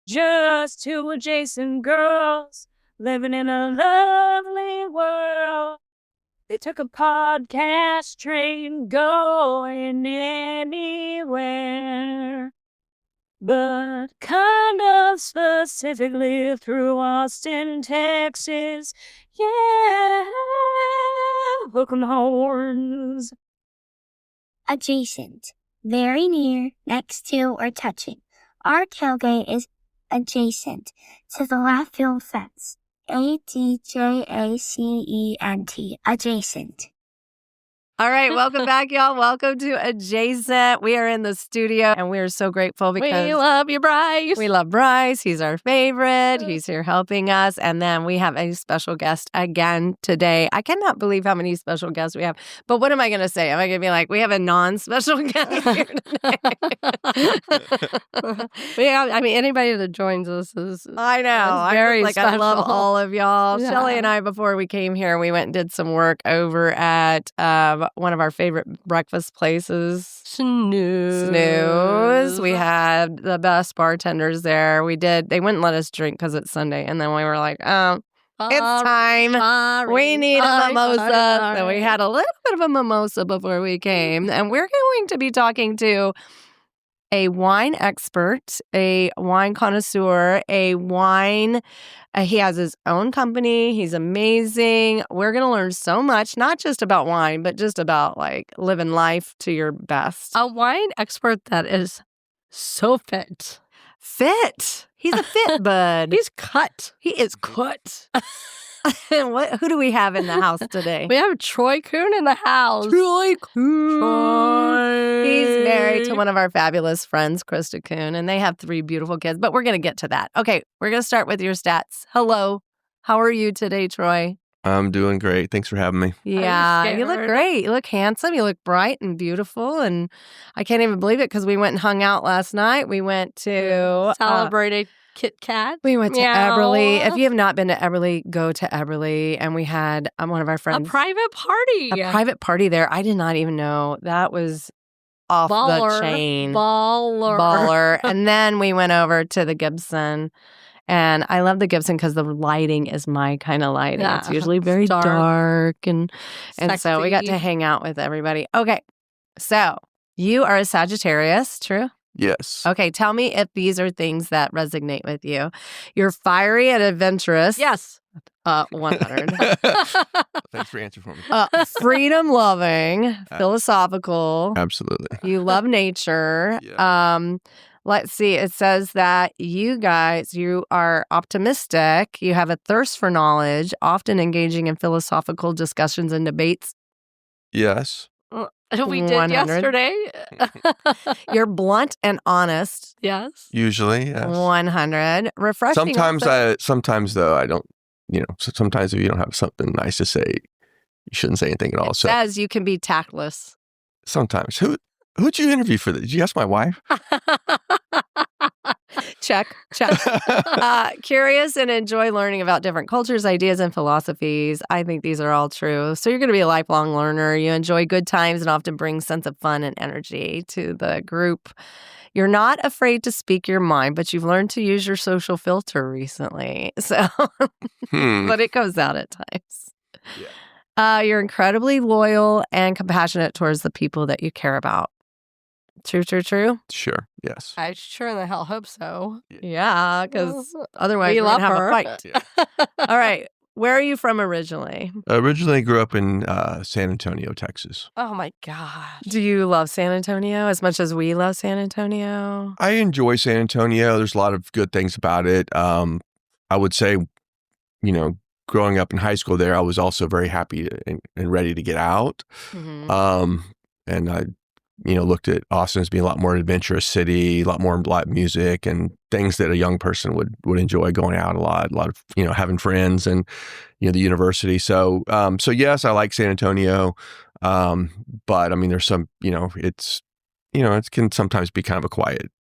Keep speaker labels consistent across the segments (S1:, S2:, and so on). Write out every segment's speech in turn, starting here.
S1: Just two adjacent girls living in a lovely world. They took a podcast train going anywhere, but kind of specifically through Austin, Texas. Yeah, hook 'em horns.
S2: Adjacent. Very near, next to, or touching. Our tailgate is adjacent to the left field fence. ADJACENT. Adjacent.
S3: All right, welcome back, y'all. Welcome to Adjacent. We are in the studio, and we are so grateful because
S4: we love you, Bryce.
S3: We love Bryce. He's our favorite. He's here helping us. And then we have a special guest again today. I cannot believe how many special guests we have. But what am I going to say? Am I going to be like, we have a non-special guest here today?
S4: Anybody that joins us is
S3: I know.
S4: very
S3: I love
S4: special.
S3: all of y'all.
S4: Yeah.
S3: Shelly and I, before we came here, we went and did some work over at one of our favorite breakfast places. Snooze. We had the best bartenders there. They wouldn't let us drink because it's Sunday. And then we were like, it's time.
S4: Sorry.
S3: We need a mimosa.
S4: Sorry.
S3: So we had a little bit of a mimosa before we came. And we're going to be talking to a wine expert, a wine connoisseur, he has his own company. He's amazing. We're going to learn so much, not just about wine, but just about living life to your best.
S4: A wine expert that is so fit.
S3: Fit. He's a fit bud.
S4: He's cut.
S3: He is cut. Who do we have in the house today?
S4: We have Troy Kuhn in the house.
S3: Troy Kuhn.
S4: Troy.
S3: He's married to one of our fabulous friends, Krista Kuhn, and they have 3 beautiful kids. But we're going to get to that. Okay, we're going to start with your stats. Hello. How are you today, Troy?
S5: I'm doing great. Thanks for having me.
S3: Yeah, you look great. You look handsome. You look bright and beautiful. And I can't even believe it because we went and hung out last night. We went to
S4: celebrated Kit Kat.
S3: We went to Eberly. If you have not been to Eberly, go to Eberly. And we had one of our friends.
S4: A private party.
S3: A private party there. I did not even know. That was off the chain. Baller. And then we went over to the Gibson. And I love the Gibson because the lighting is my kind of lighting.
S4: Yeah,
S3: it's usually very dark. And so we got to hang out with everybody. Okay. So you are a Sagittarius, true?
S5: Yes.
S3: Okay, tell me if these are things that resonate with you. You're fiery and adventurous.
S4: Yes.
S3: 100.
S5: Thanks for answering for me.
S3: Freedom-loving, philosophical.
S5: Absolutely.
S3: You love nature.
S5: Yeah.
S3: Let's see. It says that you are optimistic. You have a thirst for knowledge, often engaging in philosophical discussions and debates.
S5: Yes.
S4: We did
S3: 100.
S4: yesterday.
S3: You're blunt and honest.
S4: Yes.
S5: Usually, yes.
S3: 100. Refreshing.
S5: Sometimes though, I don't, sometimes if you don't have something nice to say, you shouldn't say anything at all.
S3: It says you can be tactless.
S5: Sometimes. Who'd you interview for this? Did you ask my wife?
S3: Check. Curious and enjoy learning about different cultures, ideas, and philosophies. I think these are all true. So you're going to be a lifelong learner. You enjoy good times and often bring sense of fun and energy to the group. You're not afraid to speak your mind, but you've learned to use your social filter recently. So, but it goes out at times. Yeah. You're incredibly loyal and compassionate towards the people that you care about. True.
S5: Sure. Yes.
S4: I sure in the hell hope so.
S3: Yeah, because otherwise
S4: we
S3: we're going to have
S4: her.
S3: a fight.
S5: Yeah.
S3: All right. Where are you from originally?
S5: Originally grew up in San Antonio, Texas.
S4: Oh, my gosh.
S3: Do you love San Antonio as much as we love San Antonio?
S5: I enjoy San Antonio. There's a lot of good things about it. I would say, growing up in high school there, I was also very happy and ready to get out. Mm-hmm. And I looked at Austin as being a lot more adventurous city, a lot more live music and things that a young person would enjoy, going out a lot of, having friends and, the university. So yes, I like San Antonio. But I mean, there's some, it can sometimes be kind of a quiet,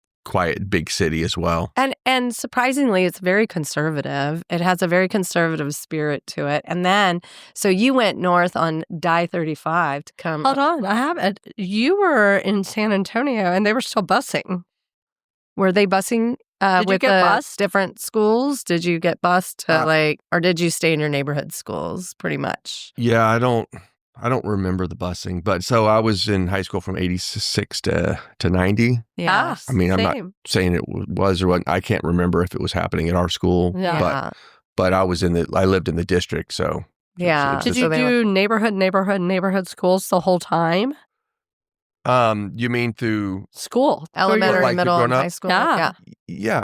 S5: big city as well.
S3: And surprisingly, it's very conservative. It has a very conservative spirit to it. And then, so you went north on I-35 to come.
S4: Hold on, I have it. You were in San Antonio and they were still busing.
S3: Were they busing
S4: Did you
S3: with
S4: get
S3: the
S4: bused?
S3: different schools? Did you get bused to or did you stay in your neighborhood schools pretty much?
S5: Yeah, I don't remember the busing, but so I was in high school from 86 to 90.
S3: Yeah.
S5: I mean, I'm not
S4: Same.
S5: saying it was or wasn't. I can't remember if it was happening at our school,
S4: Yeah.
S5: but I lived in the district, so
S3: Yeah.
S5: it's
S4: Did
S5: just-
S4: you do neighborhood schools the whole time?
S5: you mean through
S4: School.
S3: Elementary,
S5: like
S3: middle,
S5: growing
S3: and
S5: up?
S3: high school.
S4: Yeah.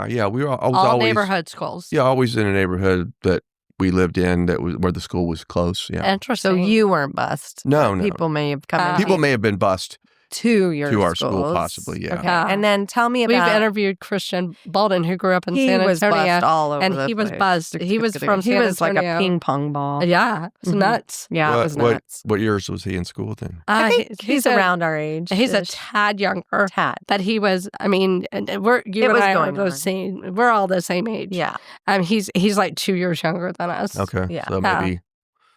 S5: Yeah, we were. I was
S4: All
S5: always
S4: neighborhood schools.
S5: Yeah, always in a neighborhood that we lived in that was where the school was close. Yeah.
S4: Interesting.
S3: So you weren't bused.
S5: No.
S3: People may have come in
S5: People may have been bused
S3: to your
S5: to our
S3: schools.
S5: school, possibly. Yeah.
S3: Okay. And then tell me
S4: We've
S3: about
S4: interviewed Christian Bolden, who grew up in
S3: he
S4: San
S3: was
S4: Antonio.
S3: buzzed all over
S4: and
S3: the
S4: he was
S3: place.
S4: buzzed. He was from
S3: He
S4: San
S3: was like a
S4: Antonio.
S3: ping pong ball.
S4: Yeah, it's
S3: Mhm.
S4: nuts.
S3: Yeah, it was nuts.
S5: What years was he in school then?
S3: I think he's around our age.
S4: He's a tad younger. But he was. I mean, and you
S3: It
S4: and
S3: was
S4: I are
S3: going
S4: the
S3: on.
S4: same. We're all the same age.
S3: Yeah.
S4: He's like 2 years younger than us.
S5: Okay.
S3: Yeah.
S5: So maybe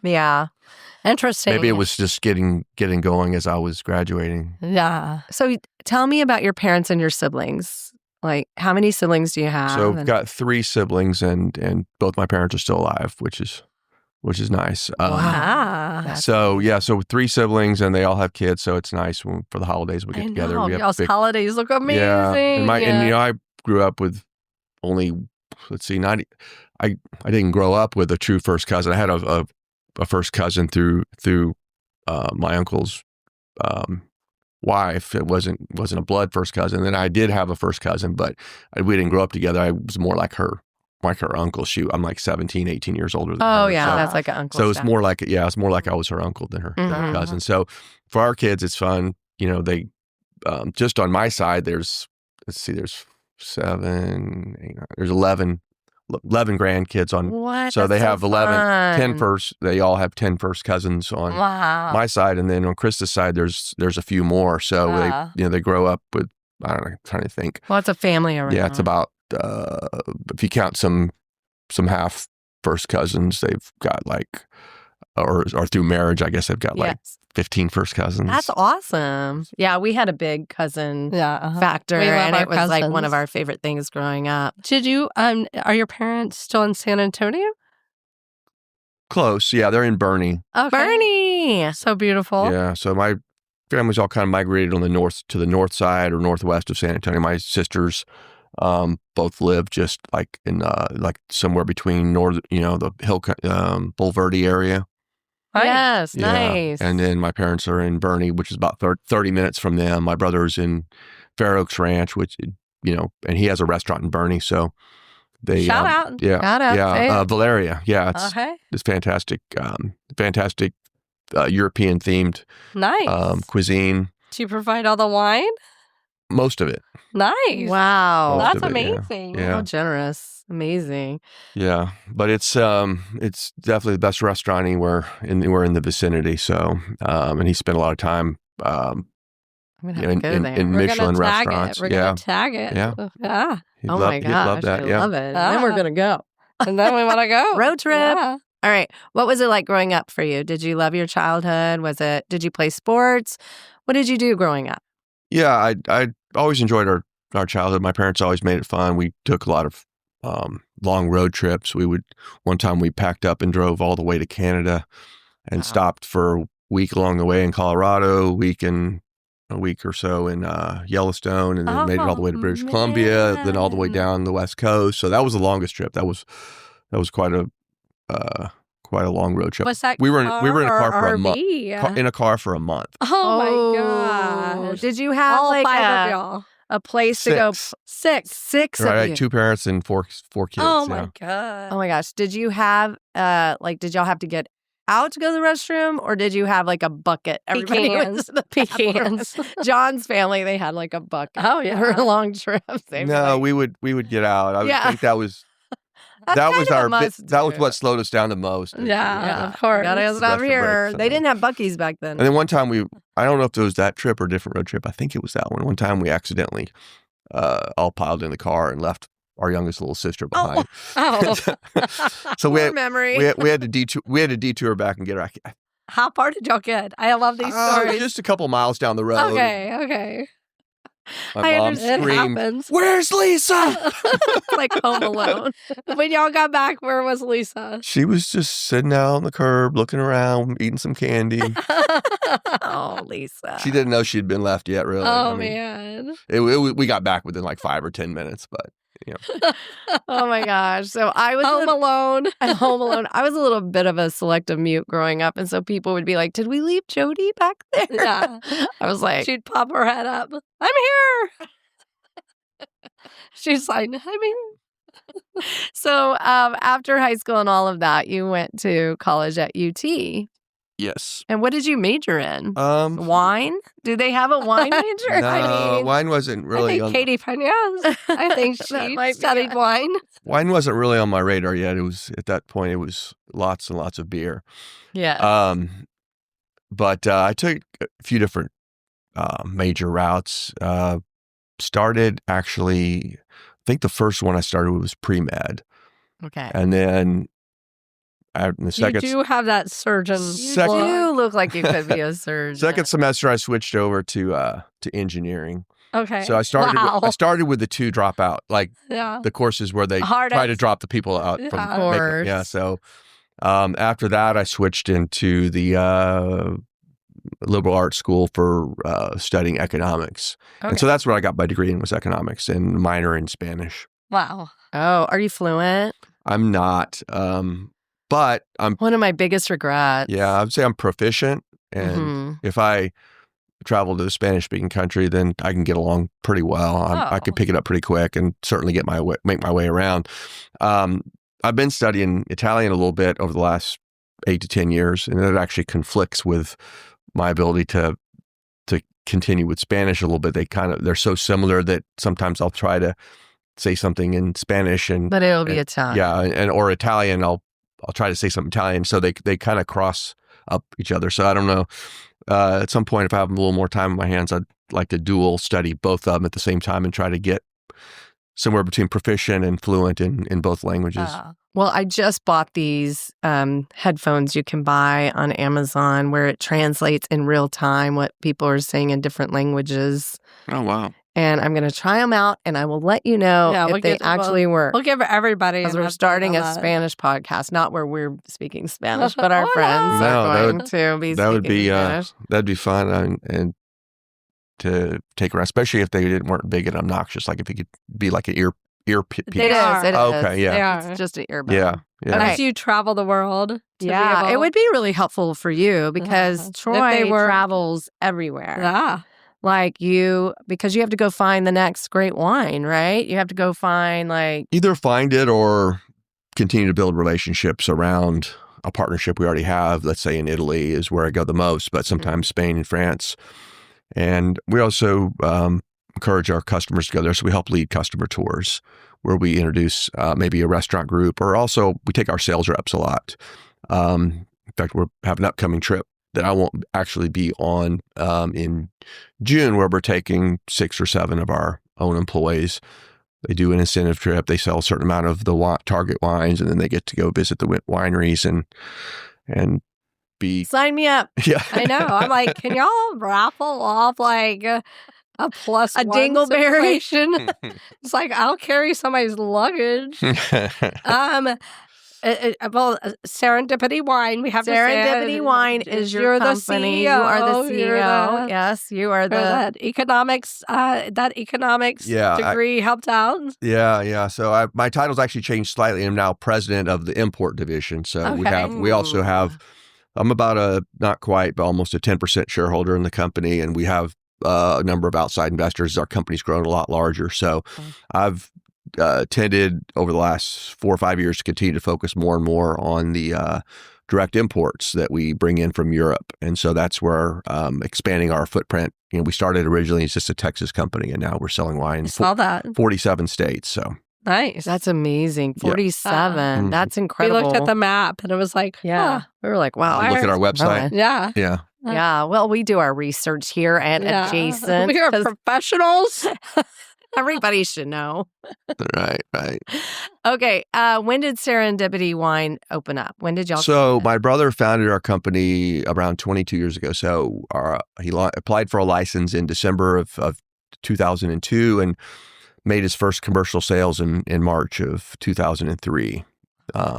S3: Yeah.
S4: Interesting.
S5: it was just getting going as I was graduating.
S4: Yeah.
S3: So tell me about your parents and your siblings. Like, how many siblings do you have?
S5: So I've got 3 siblings, and both my parents are still alive, which is nice.
S4: Wow.
S5: So 3 siblings, and they all have kids. So it's nice for the holidays we get together.
S4: I know.
S5: We have
S4: Y'all's holidays look amazing.
S5: Yeah, and I grew up with only I didn't grow up with a true first cousin. I had a first cousin through my uncle's wife. It wasn't a blood first cousin. Then I did have a first cousin, but we didn't grow up together. I was more like her uncle. I'm like 17, 18 years older than her.
S3: Oh, yeah.
S5: So,
S3: That's like an uncle.
S5: so it's more like I was her uncle than her
S3: Mhm.
S5: cousin. So for our kids, it's fun. You know, they just on my side, there's 7, 8, 9, there's 11 grandkids on.
S3: What?
S5: So they
S3: That's
S5: have 11, 10
S3: fun.
S5: first. They all have 10 first cousins on
S4: Wow.
S5: my side, and then on Krista's side, there's a few more. So
S4: Wow.
S5: they grow up with, I don't know, I'm trying to think.
S3: Well, it's a family around.
S5: Yeah, it's about if you count some half first cousins, they've got like, or through marriage, I guess they've got like
S3: Yes.
S5: 15 first cousins.
S3: That's awesome. Yeah, we had a big cousin
S4: Yeah.
S3: factor,
S4: We love
S3: and
S4: our
S3: it was like one of
S4: cousins.
S3: our favorite things growing up.
S4: Did you? Are your parents still in San Antonio?
S5: Close. Yeah, they're in Bernie.
S4: Okay.
S3: Bernie.
S4: So beautiful.
S5: Yeah, so my family's all kind of migrated on the north side or northwest of San Antonio. My sisters both live just like in like somewhere between the hill Bulverde area.
S4: Right.
S3: Yes,
S5: Yeah.
S3: nice.
S5: And then my parents are in Bernie, which is about 30 minutes from them. My brother's in Fair Oaks Ranch, which and he has a restaurant in Bernie. So they
S4: Shout out.
S5: yeah,
S3: Shout out. Say
S5: yeah,
S3: it.
S5: Valeria. Yeah,
S4: Okay.
S5: it's fantastic, fantastic European themed
S4: Nice.
S5: cuisine.
S4: Do you provide all the wine?
S5: Most of it.
S4: Nice.
S3: Wow.
S5: Most
S4: That's
S5: of it, yeah.
S4: amazing.
S5: Yeah.
S3: How generous. Amazing.
S5: Yeah, but it's definitely the best restaurant anywhere we're in the vicinity. So and he spent a lot of time
S3: I'm going to have
S5: in,
S3: to go
S5: in,
S3: there.
S5: in
S4: We're
S5: Michelin
S4: gonna tag
S5: restaurants.
S4: it. We're
S5: Yeah,
S4: gonna tag it.
S5: Yeah.
S4: Yeah.
S5: he'd
S3: Oh
S5: love,
S3: my
S5: he'd
S3: gosh.
S5: love that.
S3: I
S5: Yeah,
S3: love it. Then we're
S4: Ah.
S3: going to go.
S4: And then we want to go.
S3: Road trip.
S4: Yeah.
S3: All right. What was it like growing up for you? Did you love your childhood? Did you play sports? What did you do growing up?
S5: yeah. I always enjoyed our childhood. My parents always made it fun. We took a lot of long road trips. One time we packed up and drove all the way to Canada and
S3: Wow.
S5: stopped for a week along the way in Colorado, a week or so in Yellowstone, and then made it all the way to British Columbia, then all the way
S4: man.
S5: down the West Coast. So that was the longest trip. That was quite a long road trip.
S4: Was that
S5: We were in a car for a
S4: RV?
S5: month.
S4: Yeah.
S5: In a car for a month.
S4: Oh my gosh.
S3: Did you have
S4: all
S3: like
S4: 5 of y'all?
S3: a place to go?
S5: 6.
S3: Six
S5: Right,
S3: of you.
S5: 2 parents and four kids.
S4: Oh
S5: yeah.
S4: my god.
S3: Oh my gosh. Did you have did y'all have to get out to go to the restroom, or did you have like a bucket? Everybody went
S4: Pecans.
S3: to the bathroom.
S4: Pecans.
S3: John's family, they had like a bucket.
S4: Oh, yeah.
S3: For long trips. They'd be
S5: No,
S3: like,
S5: we would get out. I would
S3: Yeah.
S5: think that was
S3: That's
S5: that
S3: kind
S5: was
S3: of a
S5: our
S3: must
S5: that was
S3: do.
S5: what slowed us down the most.
S4: Yeah, of course.
S3: Gotta stop
S5: Restroom
S3: here.
S5: breaks,
S3: They didn't have Buc-ee's back then.
S5: And then one time I don't know if it was that trip or a different road trip. I think it was that one. One time we accidentally all piled in the car and left our youngest little sister behind.
S4: Oh.
S5: So
S3: Poor memory.
S5: we had to detour back and get her.
S4: How far did y'all get? I love these stories.
S5: Just a couple miles down the road.
S4: Okay.
S5: My mom
S4: It
S5: screamed,
S4: happens.
S5: "Where's Lisa?"
S3: Like Home Alone.
S4: When y'all got back, where was Lisa?
S5: She was just sitting out on the curb, looking around, eating some candy.
S3: Oh, Lisa.
S5: She didn't know she'd been left yet, really.
S4: Oh,
S5: I mean,
S4: man.
S5: we got back within like 5 or 10 minutes, but
S3: Oh my gosh. So I was
S4: Home Alone.
S3: Home Alone. I was a little bit of a selective mute growing up. And so people would be like, did we leave Jody back there?
S4: Yeah.
S3: I was like,
S4: She'd pop her head up. I'm here. She's like, I'm here.
S3: so after high school and all of that, you went to college at UT.
S5: yes.
S3: And what did you major in?
S5: No,
S3: Wine? Do they have a wine major?
S5: wine wasn't
S4: I
S5: really
S4: think Katie Penez. I think
S3: That
S4: she
S3: might be
S4: studied
S3: it.
S4: wine.
S5: wine wasn't really on my radar yet. It was at that point. It was lots and lots of beer.
S3: Yeah.
S5: But I took a few different major routes. Started actually, I think the first one I started with was pre-med,
S3: Okay.
S5: and then in the second
S4: You do have that surgeon.
S3: You
S5: Second-
S4: look.
S3: do look like you could be a surgeon.
S5: second semester, I switched over to engineering.
S4: Okay.
S5: So I started.
S4: Wow.
S5: I started with the 2 dropout, like
S4: Yeah.
S5: the courses where they
S4: Hardest.
S5: try to drop the people out from.
S4: Yeah.
S3: Of
S5: making- yeah.
S3: course.
S5: So after that, I switched into the liberal arts school for studying economics,
S3: Okay.
S5: and so that's what I got my degree in, was economics and minor in Spanish.
S4: Wow.
S3: Oh, are you fluent?
S5: I'm not, but I'm.
S3: One of my biggest regrets.
S5: Yeah, I would say I'm proficient, and
S3: Mhm.
S5: if I travel to the Spanish-speaking country, then I can get along pretty well. I can
S4: Oh.
S5: pick it up pretty quick and certainly make my way around. I've been studying Italian a little bit over the last 8 to 10 years, and it actually conflicts with my ability to continue with Spanish a little bit. They're so similar that sometimes I'll try to say something in Spanish and
S3: But it'll be Italian.
S5: yeah, or Italian. I'll try to say something Italian, so they kind of cross up each other. So I don't know. At some point, if I have a little more time on my hands, I'd like to dual study both of them at the same time and try to get somewhere between proficient and fluent in both languages.
S3: Well, I just bought these headphones you can buy on Amazon where it translates in real time what people are saying in different languages.
S5: Oh wow!
S3: And I'm going to try them out, and I will let you know
S4: Yeah,
S3: if
S4: we'll
S3: they
S4: get-
S3: actually work.
S4: We'll give everybody.
S3: Because
S4: an
S3: we're
S4: update
S3: starting
S4: on
S3: a
S4: that.
S3: Spanish podcast, not where we're speaking Spanish, but our
S4: Oh,
S3: friends
S5: no.
S3: are
S5: No,
S3: going to be
S5: that would
S3: speaking
S5: be
S3: Spanish.
S5: that'd be fun and to take around, especially if they weren't big and obnoxious. Like if it could be like an ear piece.
S3: It
S4: are.
S3: is. It is.
S5: Okay, yeah.
S4: They are.
S3: It's just an earbud.
S5: Yeah, yeah.
S3: Okay.
S4: As you travel the world. to be
S3: Yeah, it
S4: able-
S3: would be really helpful for you because
S4: If
S3: Troy
S4: they were-
S3: travels everywhere.
S4: Yeah.
S3: Like because you have to go find the next great wine, right? You have to go find
S5: Either find it or continue to build relationships around a partnership we already have. Let's say in Italy is where I go the most, but sometimes Spain and France. And we also encourage our customers to go there. So we help lead customer tours where we introduce maybe a restaurant group, or also we take our sales reps a lot. In fact, we have an upcoming trip that I won't actually be on in June, where we're taking 6 or 7 of our own employees. They do an incentive trip. They sell a certain amount of the target wines, and then they get to go visit the wineries and be.
S3: sign me up.
S5: Yeah,
S4: I know. I'm like, can y'all raffle off like a plus
S3: A
S4: one
S3: dingleberry?
S4: situation? It's like I'll carry somebody's luggage. Well, Serendipity Wine. We have to say
S3: Serendipity
S4: it.
S3: Wine is your
S4: You're
S3: company.
S4: The CEO.
S3: You are the
S4: You're
S3: CEO.
S4: the-
S3: Yes, you are
S4: or
S3: the.
S4: that economics. That economics
S5: Yeah,
S4: degree helped out.
S5: yeah. So my title's actually changed slightly. I'm now president of the import division. So we also have. I'm about not quite, but almost a 10% shareholder in the company, and we have a number of outside investors. Our company's grown a lot larger. So I've tended over the last 4 or 5 years to continue to focus more and more on the direct imports that we bring in from Europe. And so that's where expanding our footprint. We started originally as just a Texas company, and now we're selling wine
S4: I
S5: in
S4: saw that.
S5: 47 states. So
S4: Nice.
S3: That's amazing.
S5: Yeah.
S3: 47.
S5: Mhm.
S3: That's
S4: we
S3: incredible.
S4: looked at the map and it was like,
S3: Yeah. We were like, wow.
S5: look at our
S3: that's
S5: website.
S3: growing.
S4: yeah.
S5: Yeah.
S3: Yeah. Well, we do our research here at Adjacent.
S4: We are
S3: 'cause
S4: professionals.
S3: everybody should know.
S5: Right.
S3: Okay. When did Serendipity Wine open up? When did y'all?
S5: So my brother founded our company around 22 years ago. So he applied for a license in December of 2002 and made his first commercial sales in March of 2003.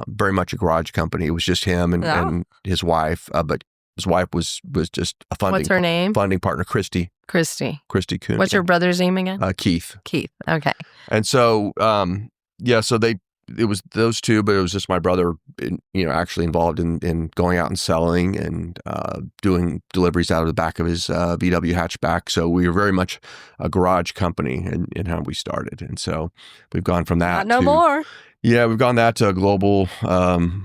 S5: Very much a garage company. It was just him and his wife, but his wife was just a funding.
S3: What's her name?
S5: Funding partner, Christy Kuhn.
S3: What's your brother's name again?
S5: Keith.
S3: Okay.
S5: And so, so it was those two, but it was just my brother, actually involved in going out and selling and doing deliveries out of the back of his VW hatchback. So we were very much a garage company in how we started. And so we've gone from that
S4: Not no more.
S5: Yeah, we've gone that to a global, or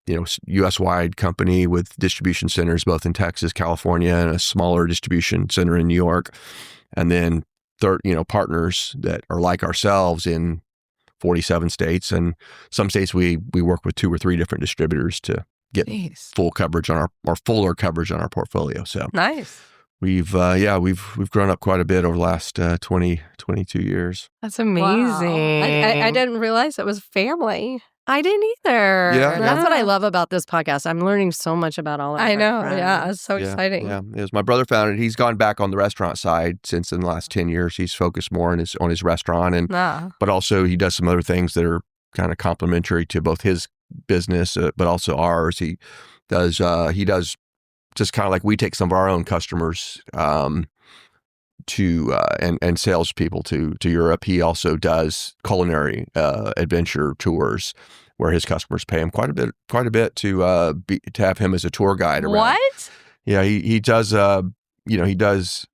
S5: U.S.-wide company with distribution centers both in Texas, California, and a smaller distribution center in New York. And then partners that are like ourselves in 47 states. And some states we work with 2 or 3 different distributors to get full coverage on our fuller coverage on our portfolio. So
S4: Nice.
S5: we've grown up quite a bit over the last 22 years.
S3: That's amazing.
S4: Wow. I didn't realize it was family.
S3: I didn't either.
S5: Yeah.
S3: That's what I love about this podcast. I'm learning so much about all of our
S4: I know.
S3: friends.
S4: Yeah, it's so exciting.
S5: Yeah, it was my brother founded it. He's gone back on the restaurant side since in the last 10 years. He's focused more on his restaurant, but also he does some other things that are kind of complementary to both his business, but also ours. He does just kind of like we take some of our own customers to and salespeople to Europe. He also does culinary adventure tours where his customers pay him quite a bit to have him as a tour guide around.
S4: What?
S5: Yeah, he does. He does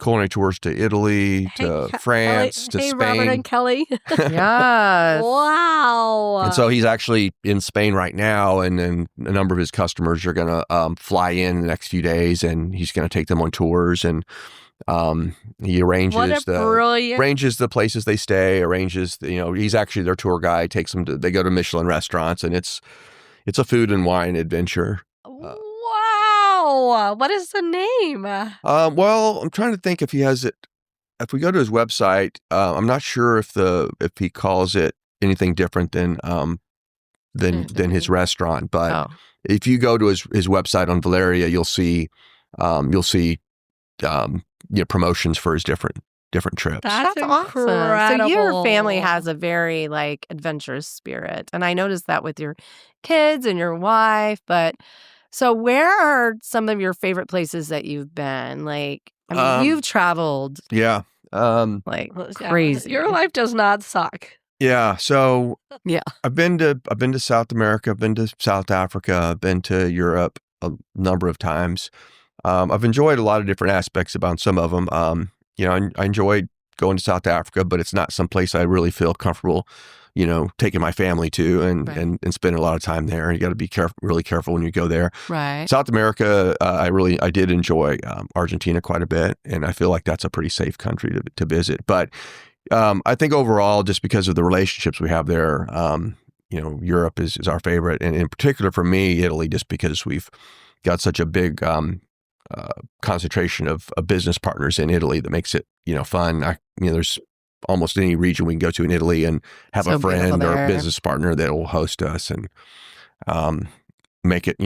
S5: culinary tours to Italy, to France, to Spain.
S4: Robert and Kelly.
S3: Yes.
S4: Wow.
S5: And so he's actually in Spain right now, and then a number of his customers are going to fly in the next few days, and he's going to take them on tours, and he arranges the places they stay, he's actually their tour guide, they go to Michelin restaurants, and it's a food and wine adventure.
S4: Wow. What is the name?
S5: Well, I'm trying to think if he has it. If we go to his website, I'm not sure if he calls it anything different than his restaurant. But if you go to his website on Valeria, you'll see promotions for his different trips.
S4: That's
S3: awesome.
S4: incredible.
S3: So your family has a very adventurous spirit, and I noticed that with your kids and your wife. But so, where are some of your favorite places that you've been? You've traveled.
S5: Yeah.
S3: Crazy.
S4: Your life does not suck.
S5: Yeah. So
S3: yeah,
S5: I've been to South America. I've been to South Africa. I've been to Europe a number of times. I've enjoyed a lot of different aspects about some of them. I enjoyed going to South Africa, but it's not some place I really feel comfortable, taking my family to and spending a lot of time there. You got to be really careful when you go there.
S3: Right.
S5: South America, I did enjoy Argentina quite a bit, and I feel like that's a pretty safe country to visit. But I think overall, just because of the relationships we have there, Europe is our favorite, and in particular for me, Italy, just because we've got such a big concentration of business partners in Italy that makes it fun. There's almost any region we can go to in Italy and have a friend or a business partner that will host us and make it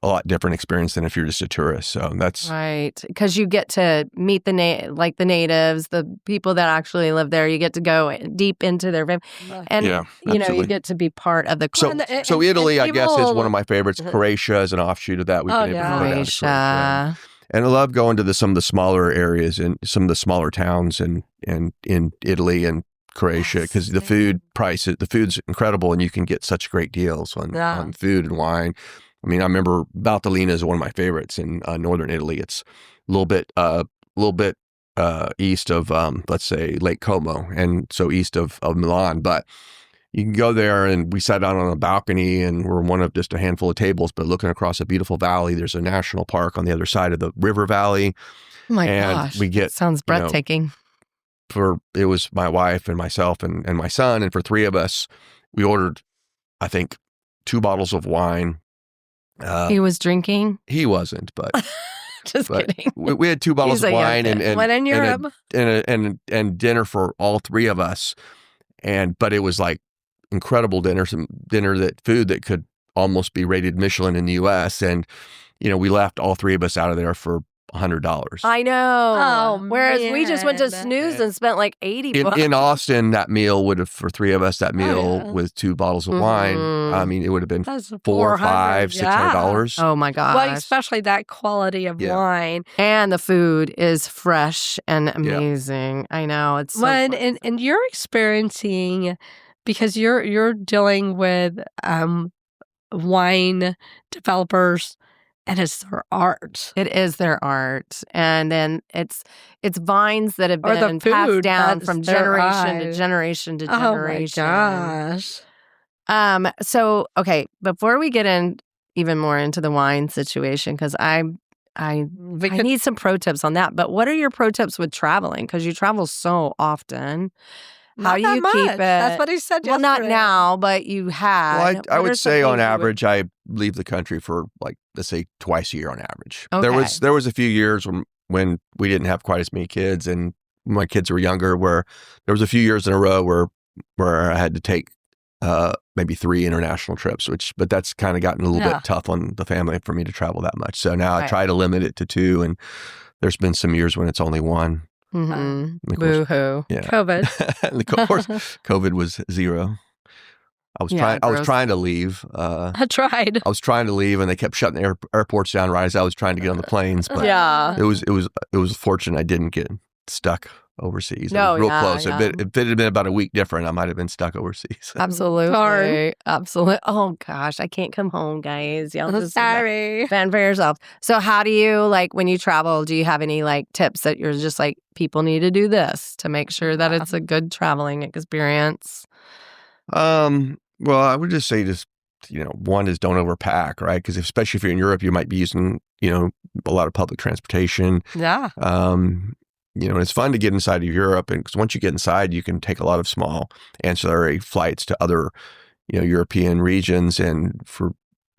S5: a lot different experience than if you're just a tourist. So that's
S3: right, because you get to meet the natives, the people that actually live there. You get to go deep into their family, and you get to be part of the culture.
S5: So Italy, I guess, is one of my favorites. Croatia is an offshoot of that. We've been able to go down to Croatia. And I love going to some of the smaller areas and some of the smaller towns and in Italy and Croatia, because the food's incredible, and you can get such great deals on food and wine. I mean, I remember Valtellina is one of my favorites in northern Italy. It's a little bit east of, let's say, Lake Como, and so east of Milan. But you can go there, and we sat down on a balcony, and we're one of just a handful of tables, but looking across a beautiful valley. There's a national park on the other side of the river valley.
S3: Oh my gosh,
S5: we get
S3: sounds breathtaking.
S5: It was my wife and myself and my son, and for 3 of us, we ordered, I think, 2 bottles of wine.
S3: He was drinking?
S5: He wasn't, but
S3: just kidding.
S5: We had 2 bottles of wine and dinner for all 3 of us, but it was like incredible food that could almost be rated Michelin in the U.S. And we left all 3 of us out of there for $100.
S3: I know.
S4: Oh,
S3: Whereas we just went to
S4: man.
S3: Snooze and spent like $80.
S5: In Austin, that meal would have, for three of us, that meal
S4: yeah.
S5: with 2 bottles of wine, I mean, it would have been
S4: That's
S5: $400,
S4: $400,
S5: $600.
S3: Oh my gosh.
S4: Well, especially that quality of
S5: Yeah.
S4: wine.
S3: And the food is fresh and amazing. I know. It's so
S4: When
S3: fun.
S4: and you're experiencing, because you're dealing with wine developers, and it's their art.
S3: It is their art. And then it's vines that have
S4: Or the
S3: been passed
S4: food,
S3: down
S4: that's
S3: from
S4: their
S3: generation to
S4: eye.
S3: generation to
S4: Oh my
S3: generation.
S4: gosh.
S3: So okay, before we get in even more into the wine situation, because I
S4: We could,
S3: need some pro tips on that. But what are your pro tips with traveling? Because you travel so often. How
S4: not
S3: do
S4: that
S3: you
S4: much.
S3: keep it?
S4: That's what he said
S3: Well, not
S4: yesterday.
S3: now, but you had.
S5: Well, I
S3: What are
S5: would
S3: some
S5: say on
S3: things you would-
S5: average, I leave the country for like, let's say twice a year on average.
S3: Okay.
S5: There was a few years when we didn't have quite as many kids and my kids were younger, where there was a few years in a row where I had to take maybe 3 international trips, but that's kind of gotten a little bit tough on the family for me to travel that much. So now I
S3: Right.
S5: try to limit it to 2, and there's been some years when it's only 1.
S3: Mhm.
S5: Of course,
S3: Boo-hoo.
S5: yeah.
S4: COVID.
S5: And of course, COVID was 0. I was
S3: Yeah,
S5: trying
S3: gross.
S5: to leave.
S4: I tried.
S5: I was trying to leave, and they kept shutting the airports down right as I was trying to get on the planes. But
S3: Yeah.
S5: it was fortunate I didn't get stuck overseas.
S3: No,
S5: it was real
S3: yeah,
S5: close.
S3: yeah.
S5: If it had been about a week different, I might have been stuck overseas.
S3: Absolutely.
S4: Darn.
S3: Absolutely. Oh gosh, I can't come home, guys. Y'all
S4: I'm
S3: just
S4: sorry.
S3: fend for yourself. So how do you, like, when you travel, do you have any like tips that you're just like, people need to do this to make sure that it's a good traveling experience?
S5: Well, I would just say one is don't overpack, right? Because especially if you're in Europe, you might be using, a lot of public transportation.
S4: Yeah.
S5: And it's fun to get inside of Europe, and because once you get inside, you can take a lot of small ancillary flights to other, European regions, and for,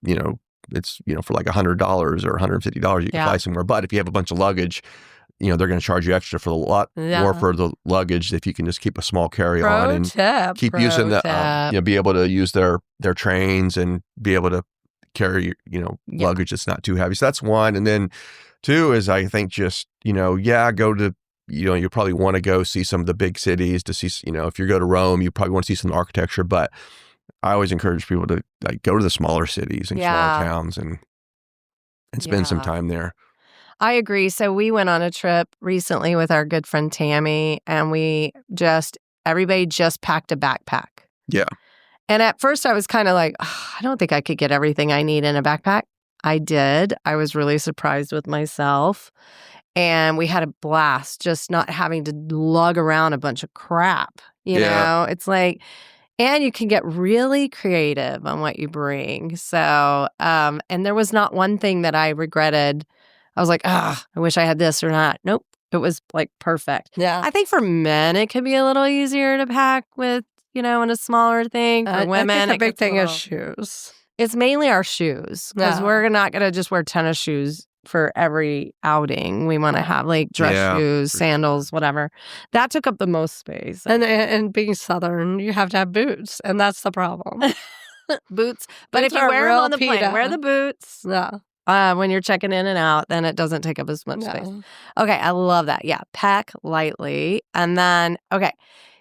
S5: it's for like $100 or $150, you can fly somewhere. But if you have a bunch of luggage, they're going to charge you extra for more for the luggage if you can just keep a small carry-on and
S4: tip.
S5: keep using the, be able to use their trains and be able to carry, luggage that's not too heavy. So that's one. And then 2 is, I think, just, go to, you probably want to go see some of the big cities to see, if you go to Rome, you probably want to see some architecture, but I always encourage people to like go to the smaller cities and smaller towns and spend some time there.
S3: I agree. So we went on a trip recently with our good friend Tammy, and everybody just packed a backpack.
S5: Yeah.
S3: And at first I was kind of like, I don't think I could get everything I need in a backpack. I did. I was really surprised with myself. And we had a blast just not having to lug around a bunch of crap. You know, it's like, and you can get really creative on what you bring. So, and there was not one thing that I regretted. I was like, I wish I had this or not. Nope. It was like perfect.
S4: Yeah.
S3: I think for men, it could be a little easier to pack with, in a smaller thing. For women,
S4: I think the
S3: it
S4: big
S3: gets
S4: thing
S3: a
S4: is
S3: little-
S4: shoes.
S3: It's mainly our shoes, because we're not going to just wear tennis shoes for every outing. We want to have like dress shoes, sandals, whatever. That took up the most space.
S4: And being Southern, you have to have boots, and that's the problem.
S3: Boots. But
S4: Boots
S3: if you
S4: are
S3: wear them
S4: real
S3: on the plane,
S4: PETA.
S3: wear the boots.
S4: Yeah.
S3: When you're checking in and out, then it doesn't take up as much space. Okay, I love that. Yeah, pack lightly. And then, okay,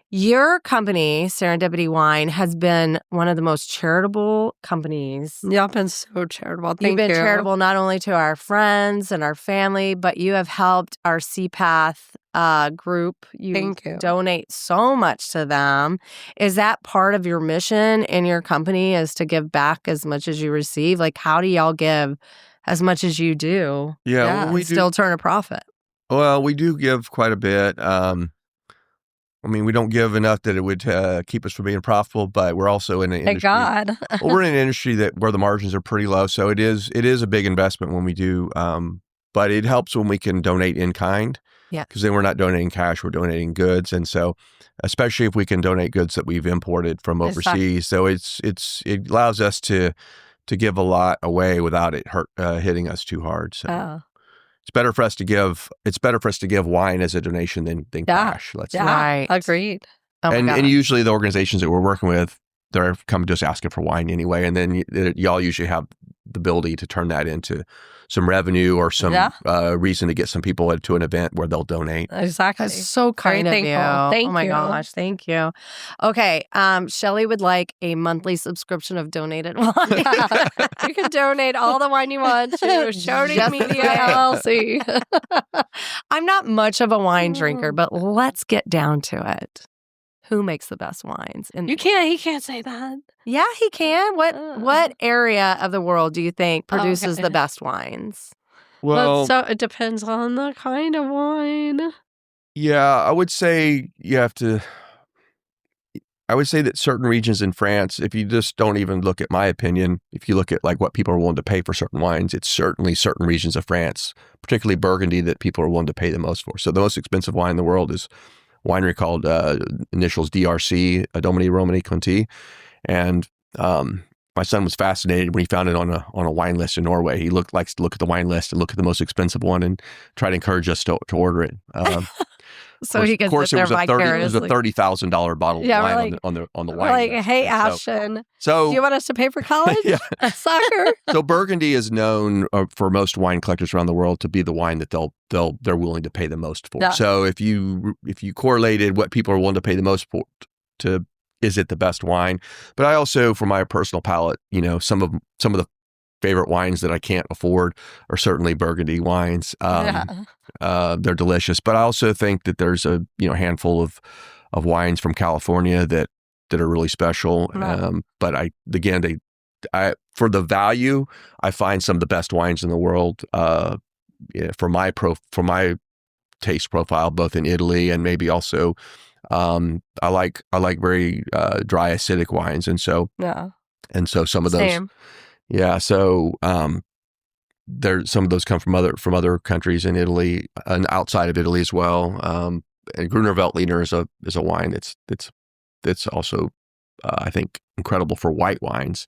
S3: your company, Serendipity Wine, has been one of the most charitable companies.
S4: Y'all been so charitable. Thank you.
S3: You've been charitable not only to our friends and our family, but you have helped our CPATH group.
S4: Thank you.
S3: Donate so much to them. Is that part of your mission in your company, is to give back as much as you receive? Like, how do y'all give as much as you do?
S5: Yeah, well, we
S3: and still turn a profit.
S5: Well, we do give quite a bit. We don't give enough that it would keep us from being profitable, but we're also in an industry.
S4: Thank God.
S5: Well, we're in an industry where the margins are pretty low, so it is a big investment when we do. But it helps when we can donate in kind.
S3: Yeah.
S5: Because then we're not donating cash, we're donating goods, and so especially if we can donate goods that we've imported from overseas, so it allows us to give a lot away without it hitting us too hard. So. It's better for us to give wine as a donation than cash. Let's say.
S3: Right.
S4: Agreed.
S3: Oh my
S5: and
S3: God.
S5: usually the organizations that we're working with, they're coming to us asking for wine anyway. And then y'all usually have the ability to turn that into some revenue or some reason to get some people to an event where they'll donate.
S4: Exactly.
S3: That's so kind
S4: Very
S3: of you.
S4: thankful. Thank
S3: oh my
S4: you.
S3: gosh, thank you. Okay, Shelly would like a monthly subscription of donated wine.
S4: You can donate all the wine you want to Jody
S3: Just
S4: Media
S3: saying.
S4: LLC.
S3: I'm not much of a wine drinker, but let's get down to it. Who makes the best wines? And
S4: He can't say that.
S3: yeah, he can. What area of the world do you think produces
S4: Okay.
S3: the best wines?
S5: Well,
S4: So it depends on the kind of wine.
S5: yeah, I would say that certain regions in France, if you just don't even look at my opinion, if you look at like what people are willing to pay for certain wines, it's certainly certain regions of France, particularly Burgundy, that people are willing to pay the most for. So the most expensive wine in the world is a winery called initials DRC, Domini Romani Conti. And my son was fascinated when he found it on a wine list in Norway. He likes to look at the wine list and look at the most expensive one and try to encourage us to order it.
S3: So he can
S5: of course,
S3: sit
S5: it
S3: there
S5: was a
S3: vicariously.
S5: $30,000 bottle of
S4: Yeah, we're
S5: wine
S4: like-
S5: on the wine
S4: We're like,
S5: list.
S4: hey,
S5: So-
S4: Ashton,
S5: So
S4: do you want us to pay for college?
S5: Yeah.
S4: Soccer?
S5: So Burgundy is known for most wine collectors around the world to be the wine that they're willing to pay the most for.
S4: Yeah.
S5: So if you correlated what people are willing to pay the most for to, is it the best wine? But I also, for my personal palate, some of the favorite wines that I can't afford are certainly Burgundy wines. They're delicious, but I also think that there's a handful of wines from California that are really special.
S4: Right.
S5: But I for the value, I find some of the best wines in the world for my taste profile, both in Italy and maybe also I like very dry acidic wines, and so some of those.
S4: Same.
S5: Yeah, so there some of those come from other countries in Italy and outside of Italy as well. And Gruner Veltliner is a wine that's also I think incredible for white wines.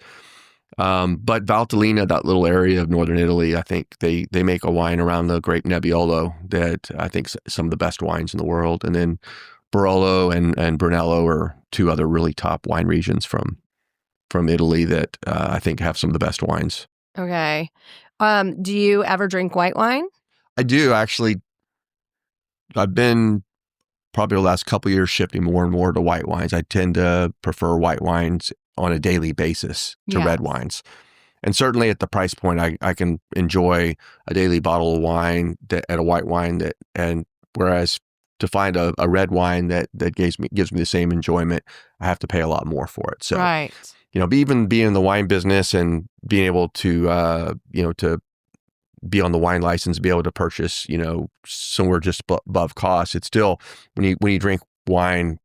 S5: But Valtellina, that little area of northern Italy, I think they make a wine around the grape Nebbiolo that I think some of the best wines in the world. And then Barolo and Brunello are two other really top wine regions from Italy that I think have some of the best wines.
S3: Okay. Do you ever drink white wine?
S5: I do, actually. I've been probably the last couple of years shifting more and more to white wines. I tend to prefer white wines on a daily basis to red wines. And certainly at the price point, I can enjoy a daily bottle of wine at a white wine whereas to find a red wine that gives me the same enjoyment, I have to pay a lot more for it. So,
S3: right.
S5: Even being in the wine business and being able to, to be on the wine license, be able to purchase, somewhere just above cost, it's still, when you drink wine,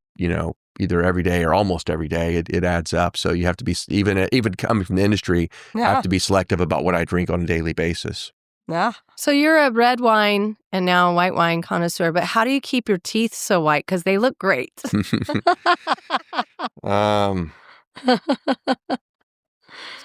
S5: either every day or almost every day, it adds up. So you have to be, even coming from the industry, I have to be selective about what I drink on a daily basis.
S4: Yeah.
S3: So you're a red wine and now a white wine connoisseur, but how do you keep your teeth so white? Because they look great.
S5: It's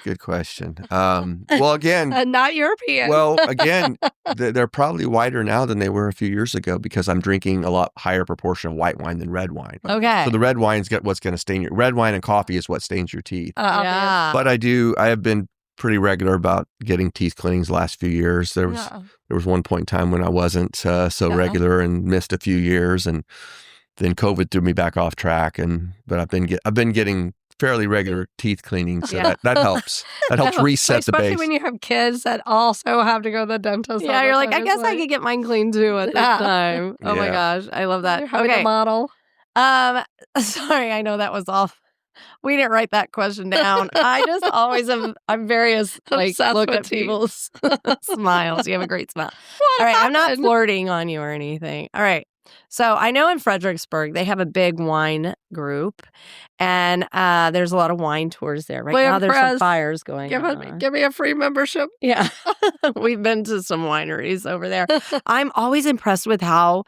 S5: a good question. Well, again,
S4: Not European.
S5: Well, again, they're probably whiter now than they were a few years ago because I'm drinking a lot higher proportion of white wine than red wine.
S3: Okay.
S5: So the red wine's got what's going to stain red wine and coffee is what stains your teeth.
S3: Yeah.
S5: But I have been pretty regular about getting teeth cleanings the last few years. There was one point in time when I wasn't so regular and missed a few years, and then COVID threw me back off track. But I've been getting fairly regular teeth cleaning, so that helps. That helps reset the base.
S4: Especially when you have kids that also have to go to the dentist.
S3: Yeah, you're like, I guess I could get mine clean too at this time. Oh my
S5: Yeah.
S3: gosh, I love that.
S4: You're having
S3: Okay.
S4: a model.
S3: Sorry, I know that was off. We didn't write that question down. I just always I'm very
S4: Obsessed
S3: look
S4: with
S3: at
S4: teeth.
S3: people's smiles. You have a great smile. All right, I'm not flirting on you or anything. All right. So I know in Fredericksburg, they have a big wine group, and there's a lot of wine tours there. Right now, there's some fires going on.
S4: Give me a free membership.
S3: Yeah. We've been to some wineries over there. I'm always impressed with how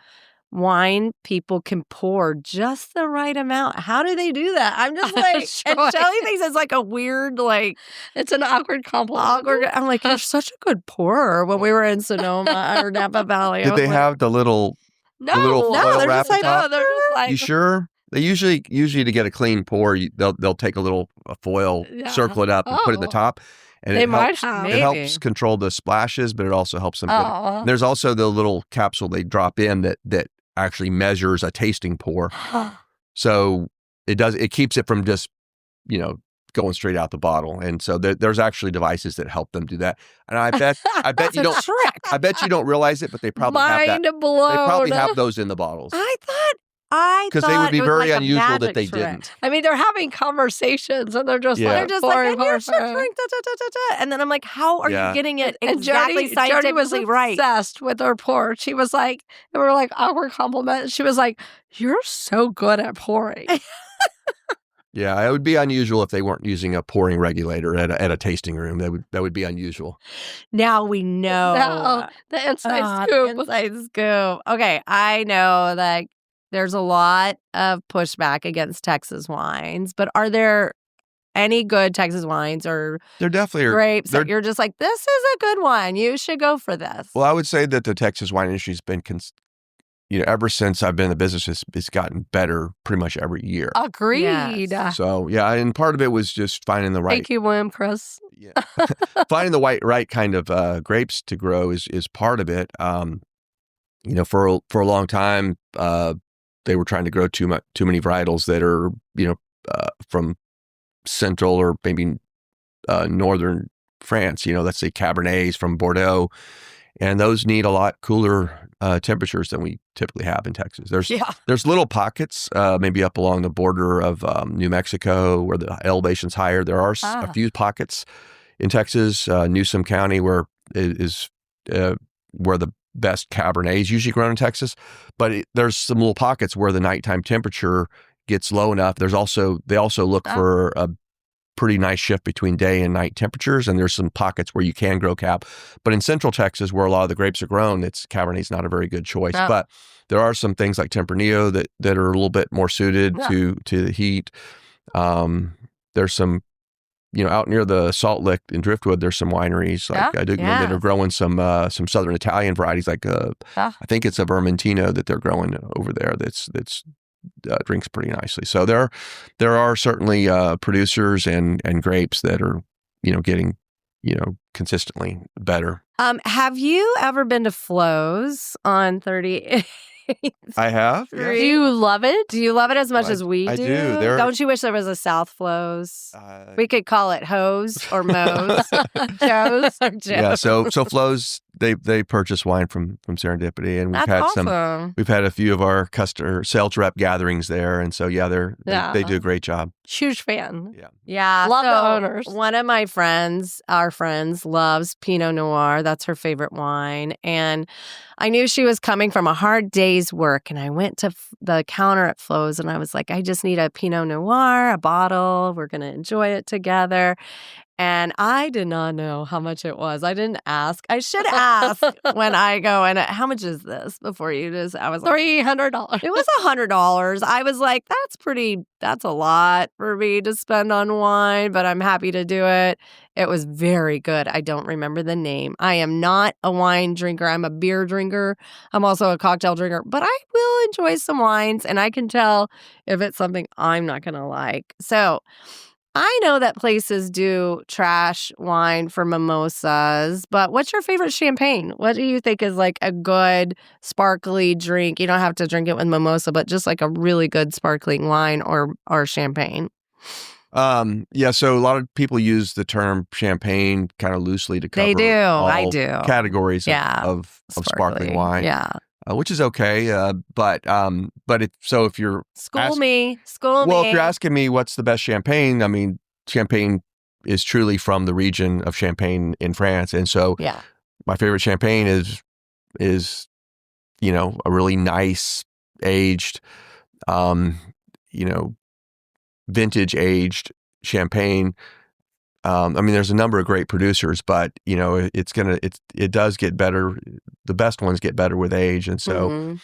S3: wine people can pour just the right amount. How do they do that? I'm just like, and Shelly thinks it's like a weird,
S4: it's an awkward compliment.
S3: I'm like, you're such a good pourer. When we were in Sonoma or Napa Valley.
S5: Did they have the little
S4: No,
S5: little foil
S3: they're
S5: wrap
S3: just like,
S5: top?
S4: they're just like,
S5: You sure? They usually to get a clean pour, they'll take a little foil, circle it up, and put it in the top. And
S4: They
S5: it
S4: might
S5: helps,
S4: have.
S5: it helps control the splashes, but it also helps them.
S4: Oh.
S5: There's also the little capsule they drop in that actually measures a tasting pour. So it keeps it from just, going straight out the bottle. And so there's actually devices that help them do that. And I bet you don't.
S4: Trick.
S5: I bet you don't realize it, but they probably have that.
S4: Mind blown.
S5: They probably have those in the bottles.
S3: I thought
S5: Because they would be
S3: it was
S5: very
S3: like a
S5: unusual that
S3: magic
S5: they
S3: trick.
S5: didn't.
S4: I mean, they're having conversations and they're just
S5: Yeah.
S3: They're just like,
S4: pouring,
S3: and here's your
S4: pouring.
S3: drink, da, da, da, da, da. And then I'm like, how are
S5: Yeah.
S3: you getting it
S4: And
S3: exactly
S4: Jody was
S3: scientifically right?
S4: obsessed with her pour. She was like, and we're like, our compliment. She was like, "You're so good at pouring."
S5: Yeah, it would be unusual if they weren't using a pouring regulator at a tasting room. That would be unusual.
S3: Now we know.
S4: The inside
S3: Ah,
S4: scoop.
S3: the inside scoop. Okay, I know that there's a lot of pushback against Texas wines, but are there any good Texas wines or
S5: There definitely are.
S3: grapes
S5: they're-
S3: that you're just like, this is a good one. You should go for this?
S5: Well, I would say that the Texas wine industry has been, ever since I've been in the business, it's gotten better pretty much every year.
S4: Agreed.
S3: Yes.
S5: So yeah, and part of it was just finding the right,
S4: Thank you, William Chris.
S5: yeah, finding the right kind of grapes to grow is part of it. For a long time, they were trying to grow too many varietals that are from central or maybe northern France. Let's say Cabernets from Bordeaux, and those need a lot cooler temperatures than we typically have in Texas. There's little pockets, maybe up along the border of New Mexico where the elevation's higher. There are a few pockets in Texas, Newsom County, where is where the best Cabernet is usually grown in Texas. But there's some little pockets where the nighttime temperature gets low enough. They also look for a pretty nice shift between day and night temperatures, and there's some pockets where you can grow Cab. But in central Texas, where a lot of the grapes are grown, Cabernet's not a very good choice.
S3: Oh.
S5: But there are some things like Tempranillo that are a little bit more suited to the heat. There's some, out near the Salt Lick in Driftwood, there's some wineries like that are growing some Southern Italian varieties, like I think it's a Vermentino that they're growing over there. That's drinks pretty nicely. So there are certainly producers and grapes that are getting consistently better.
S3: Have you ever been to Flo's on 30?
S5: I have.
S4: Do
S5: Yeah.
S4: you love it?
S3: Do you love it as much as we do?
S5: I do.
S3: Don't you wish there was a South Flo's? We could call it Hose or Moe's.
S4: Joe's.
S3: Or Joe's.
S5: Yeah. So Flo's they purchase wine from Serendipity, and we've
S3: That's
S5: had
S3: awesome.
S5: we've had a few of our customer sales rep gatherings there, and so they do a great job.
S4: Huge fan.
S5: Yeah.
S3: Yeah.
S4: Love the
S3: so
S4: owners.
S3: One of my friends, our friends, loves Pinot Noir. That's her favorite wine. And I knew she was coming from a hard day's work. And I went to the counter at Flo's and I was like, I just need a Pinot Noir, a bottle. We're going to enjoy it together. And I did not know how much it was. I didn't ask. I should ask when I go in. How much is this? Before you just, I was like,
S4: $300.
S3: it was $100. I was like, that's a lot for me to spend on wine, but I'm happy to do it. It was very good. I don't remember the name. I am not a wine drinker. I'm a beer drinker. I'm also a cocktail drinker, but I will enjoy some wines, and I can tell if it's something I'm not going to like. So I know that places do trash wine for mimosas, but what's your favorite champagne? What do you think is like a good sparkly drink? You don't have to drink it with mimosa, but just like a really good sparkling wine or champagne.
S5: Yeah, so a lot of people use the term champagne kind of loosely to cover
S3: They do.
S5: all
S3: I do.
S5: categories of sparkling wine.
S3: Yeah.
S5: Which is okay, but if you're
S3: School me.
S5: well, if you're asking me what's the best champagne, I mean, champagne is truly from the region of Champagne in France, and so my favorite champagne is a really nice aged, vintage aged champagne. I mean, there's a number of great producers, but it does get better. The best ones get better with age, and so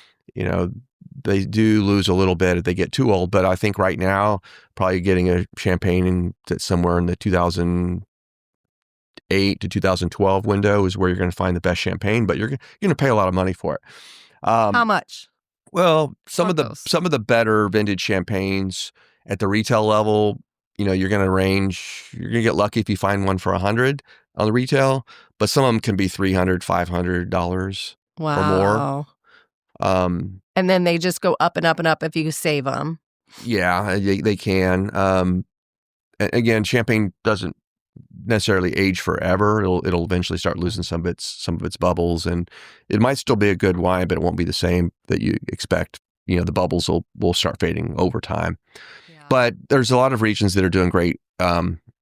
S5: they do lose a little bit if they get too old. But I think right now, probably getting a champagne that's somewhere in the 2008 to 2012 window is where you're going to find the best champagne. But you're going to pay a lot of money for it.
S3: How much?
S5: Well, some of
S3: Those.
S5: the better vintage champagnes at the retail level, you're going to get lucky if you find one for $100 on the retail, but some of them can be $300, $500 or more.
S3: And then they just go up and up and up if you save them.
S5: Yeah, they can. Again, champagne doesn't necessarily age forever. It'll eventually start losing some of its bubbles, and it might still be a good wine, but it won't be the same that you expect. The bubbles will start fading over time. Yeah. But there's a lot of regions that are doing great.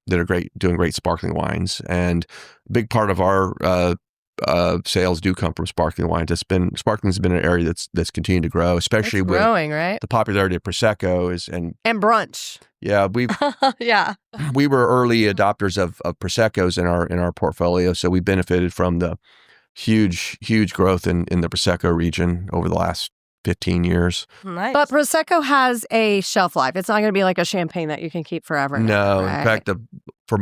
S5: Doing great sparkling wines, and a big part of our sales do come from sparkling wines. Sparkling's been an area that's continued to grow, especially with
S3: growing, right?
S5: The popularity of Prosecco
S3: and Brunch.
S5: Yeah, we were early adopters of Proseccos in our portfolio, so we benefited from the huge growth in the Prosecco region over the last 15 years.
S3: Nice. But Prosecco has a shelf life. It's not going to be like a champagne that you can keep forever.
S5: No,
S3: right?
S5: In fact, for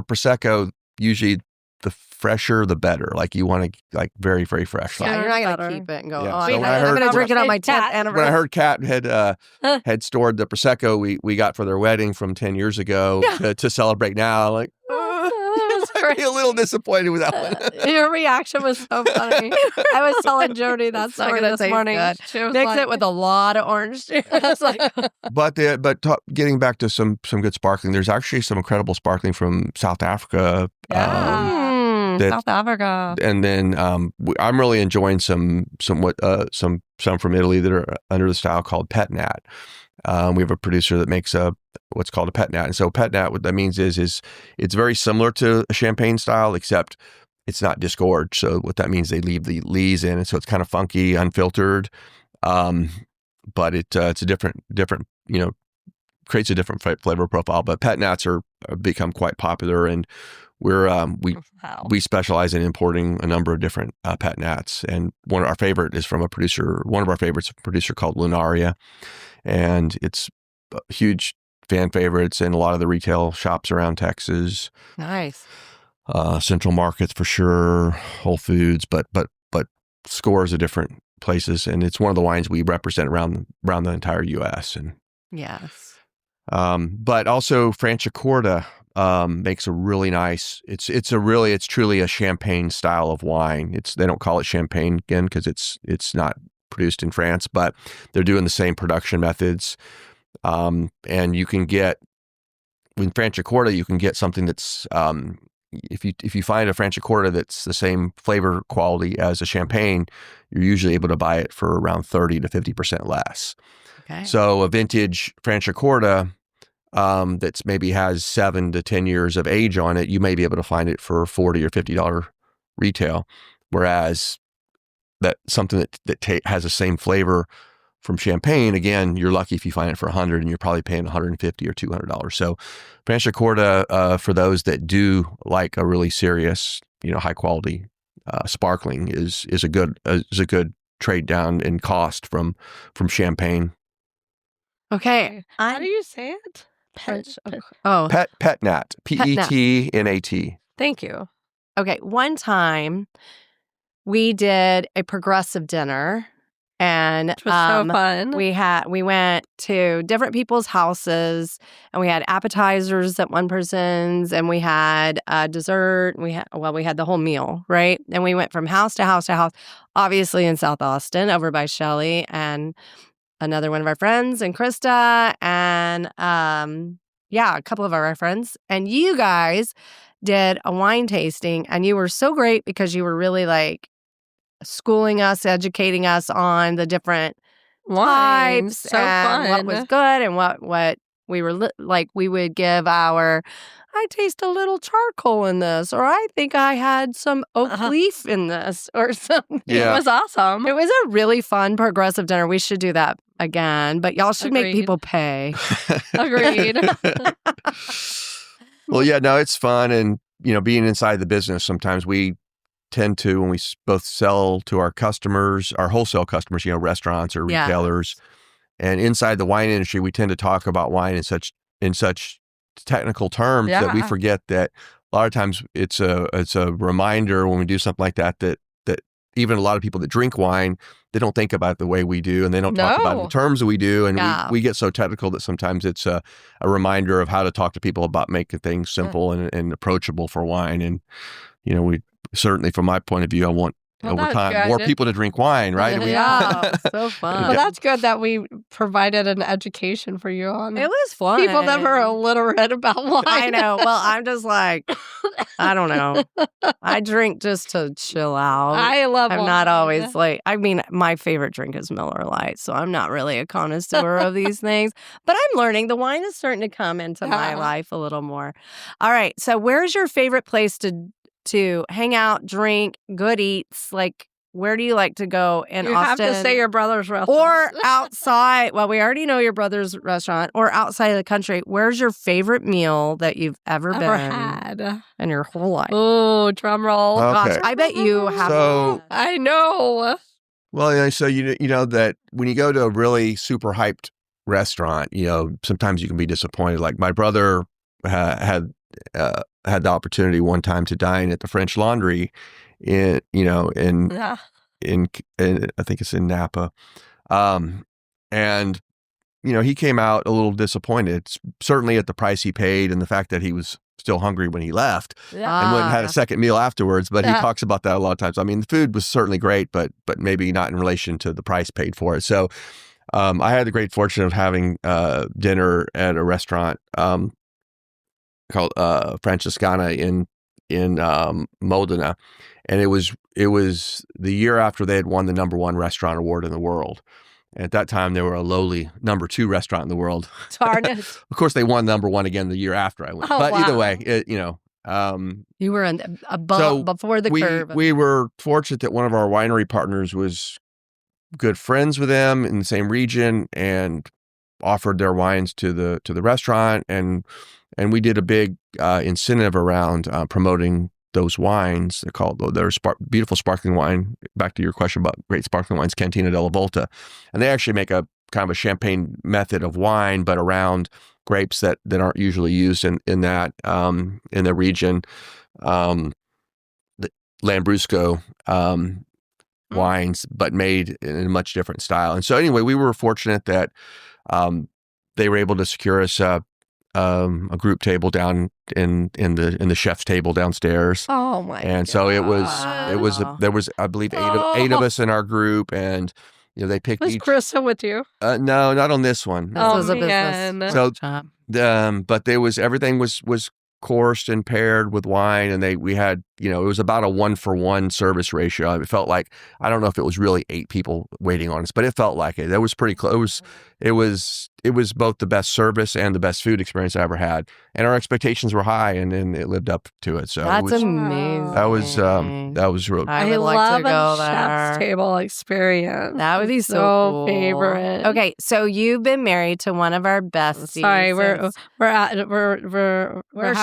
S5: Prosecco, usually the fresher the better. Like you want to very, very fresh.
S3: Yeah, you're not going to keep it and go,
S5: yeah.
S3: So I'm going to drink it on my 10th anniversary.
S5: When I heard Kat had stored the Prosecco we got for their wedding from 10 years ago to celebrate now, like, I'd be a little disappointed with that one.
S3: Your reaction was so funny. I was telling Jody that story this morning. Mix it with a lot of orange juice.
S5: But getting back to some good sparkling, there's actually some incredible sparkling from South Africa.
S3: South Africa.
S5: And then I'm really enjoying some from Italy that are under the style called Pet Nat. We have a producer that makes what's called a Pet Nat. And so Pet Nat, what that means is it's very similar to a champagne style, except it's not disgorged. So what that means, they leave the lees in, and so it's kind of funky, unfiltered. But it's a different, creates a different flavor profile. But Pet Nats are become quite popular, and we specialize in importing a number of different Pet Nats. And one of our favorites is a producer called Lunaria, and it's huge fan favorites in a lot of the retail shops around Texas.
S3: Nice.
S5: Central markets for sure, Whole Foods, but scores of different places, and it's one of the wines we represent around the entire U.S. And
S3: yes,
S5: but also Franciacorta makes a really nice. It's truly a champagne style of wine. They don't call it champagne again because it's not produced in France, but they're doing the same production methods. And you can get in Franciacorta, you can get something that's if you find a Franciacorta that's the same flavor quality as a champagne, you're usually able to buy it for around 30 to 50% less.
S3: Okay.
S5: So a vintage Franciacorta that's maybe has 7 to 10 years of age on it, you may be able to find it for $40 or $50 retail, whereas that something that has the same flavor from champagne, again, you're lucky if you find it for $100, and you're probably paying $150 or $200. So Franciacorta, for those that do like a really serious, high quality sparkling, is a good trade down in cost from champagne.
S3: Okay,
S4: how do you say it?
S5: Pet Nat, PETNAT.
S3: Thank you. Okay, one time we did a progressive dinner. And
S4: which was so fun.
S3: We went to different people's houses, and we had appetizers at one person's, and we had dessert. We had the whole meal, right? And we went from house to house to house, obviously in South Austin, over by Shelly and another one of our friends, and Krista, and a couple of our friends. And you guys did a wine tasting, and you were so great because you were really schooling us, educating us on the different
S4: wines,
S3: types and what was good, and what we were we would give I taste a little charcoal in this, or I think I had some oak leaf in this, or something.
S5: Yeah.
S4: It was awesome.
S3: It was a really fun progressive dinner. We should do that again, but y'all should make people pay.
S4: Agreed.
S5: Well, yeah, no, it's fun, and being inside the business, sometimes we tend to, when we both sell to our customers, our wholesale customers, restaurants or retailers, and inside the wine industry, we tend to talk about wine in such technical terms that we forget that a lot of times it's a reminder when we do something like that even a lot of people that drink wine, they don't think about it the way we do, and they don't talk about it in the terms that we do. And we get so technical that sometimes it's a reminder of how to talk to people about making things simple and approachable for wine. And, we certainly, from my point of view, I want over time more people to drink wine, right?
S3: So fun.
S4: Well, that's good that we provided an education for you on
S3: it was fun.
S4: People that were illiterate about wine.
S3: I know. Well, I'm just like, I don't know. I drink just to chill out.
S4: I love
S3: I'm
S4: wine.
S3: not always like, I mean, my favorite drink is Miller Lite, so I'm not really a connoisseur of these things. But I'm learning. The wine is starting to come into my life a little more. All right. So where's your favorite place to hang out, drink, good eats? Like, where do you like to go in
S4: you
S3: Austin?
S4: You have to say your brother's restaurant.
S3: Or outside. Well, we already know your brother's restaurant. Or outside of the country. Where's your favorite meal that you've ever
S4: had
S3: in your whole life?
S4: Oh, drum roll.
S5: Okay.
S3: Gosh, I bet you have.
S5: So,
S4: I know.
S5: Well, so you know that when you go to a really super hyped restaurant, sometimes you can be disappointed. Like my brother had the opportunity one time to dine at the French Laundry in I think it's in Napa. And he came out a little disappointed, certainly at the price he paid and the fact that he was still hungry when he left and went and had a second meal afterwards. But he talks about that a lot of times. I mean, the food was certainly great, but maybe not in relation to the price paid for it. So I had the great fortune of having dinner at a restaurant called Francescana in Modena, and it was the year after they had won the #1 restaurant award in the world. And at that time, they were a lowly #2 restaurant in the world.
S4: Darn it!
S5: Of course, they won #1 again the year after I went. But either way,
S3: you were above before the curve.
S5: We were fortunate that one of our winery partners was good friends with them in the same region and offered their wines to the restaurant, and we did a big incentive around promoting those wines. They're beautiful sparkling wine. Back to your question about great sparkling wines, Cantina della Volta, and they actually make a kind of a champagne method of wine, but around grapes that aren't usually used in the region. The Lambrusco wines, but made in a much different style. And so anyway, we were fortunate that they were able to secure us a group table down in the chef's table downstairs.
S4: Oh my!
S5: And so it was there was I believe eight of us in our group, and they picked.
S4: Was Krista with you?
S5: No, not on this one.
S3: This was a business.
S5: So,
S3: job.
S5: But there was everything was coursed and paired with wine, and we had it was about a 1-for-1 service ratio. It felt like, I don't know if it was really 8 people waiting on us, but it felt like it. That was pretty close. It was both the best service and the best food experience I ever had, and our expectations were high, and it lived up to it. So
S3: that's amazing.
S5: That was real.
S3: I would like
S4: love
S3: to go
S4: a
S3: there.
S4: chef's table experience.
S3: That would be so cool.
S4: Favorite.
S3: Okay, so you've been married to one of our besties.
S4: Sorry, we're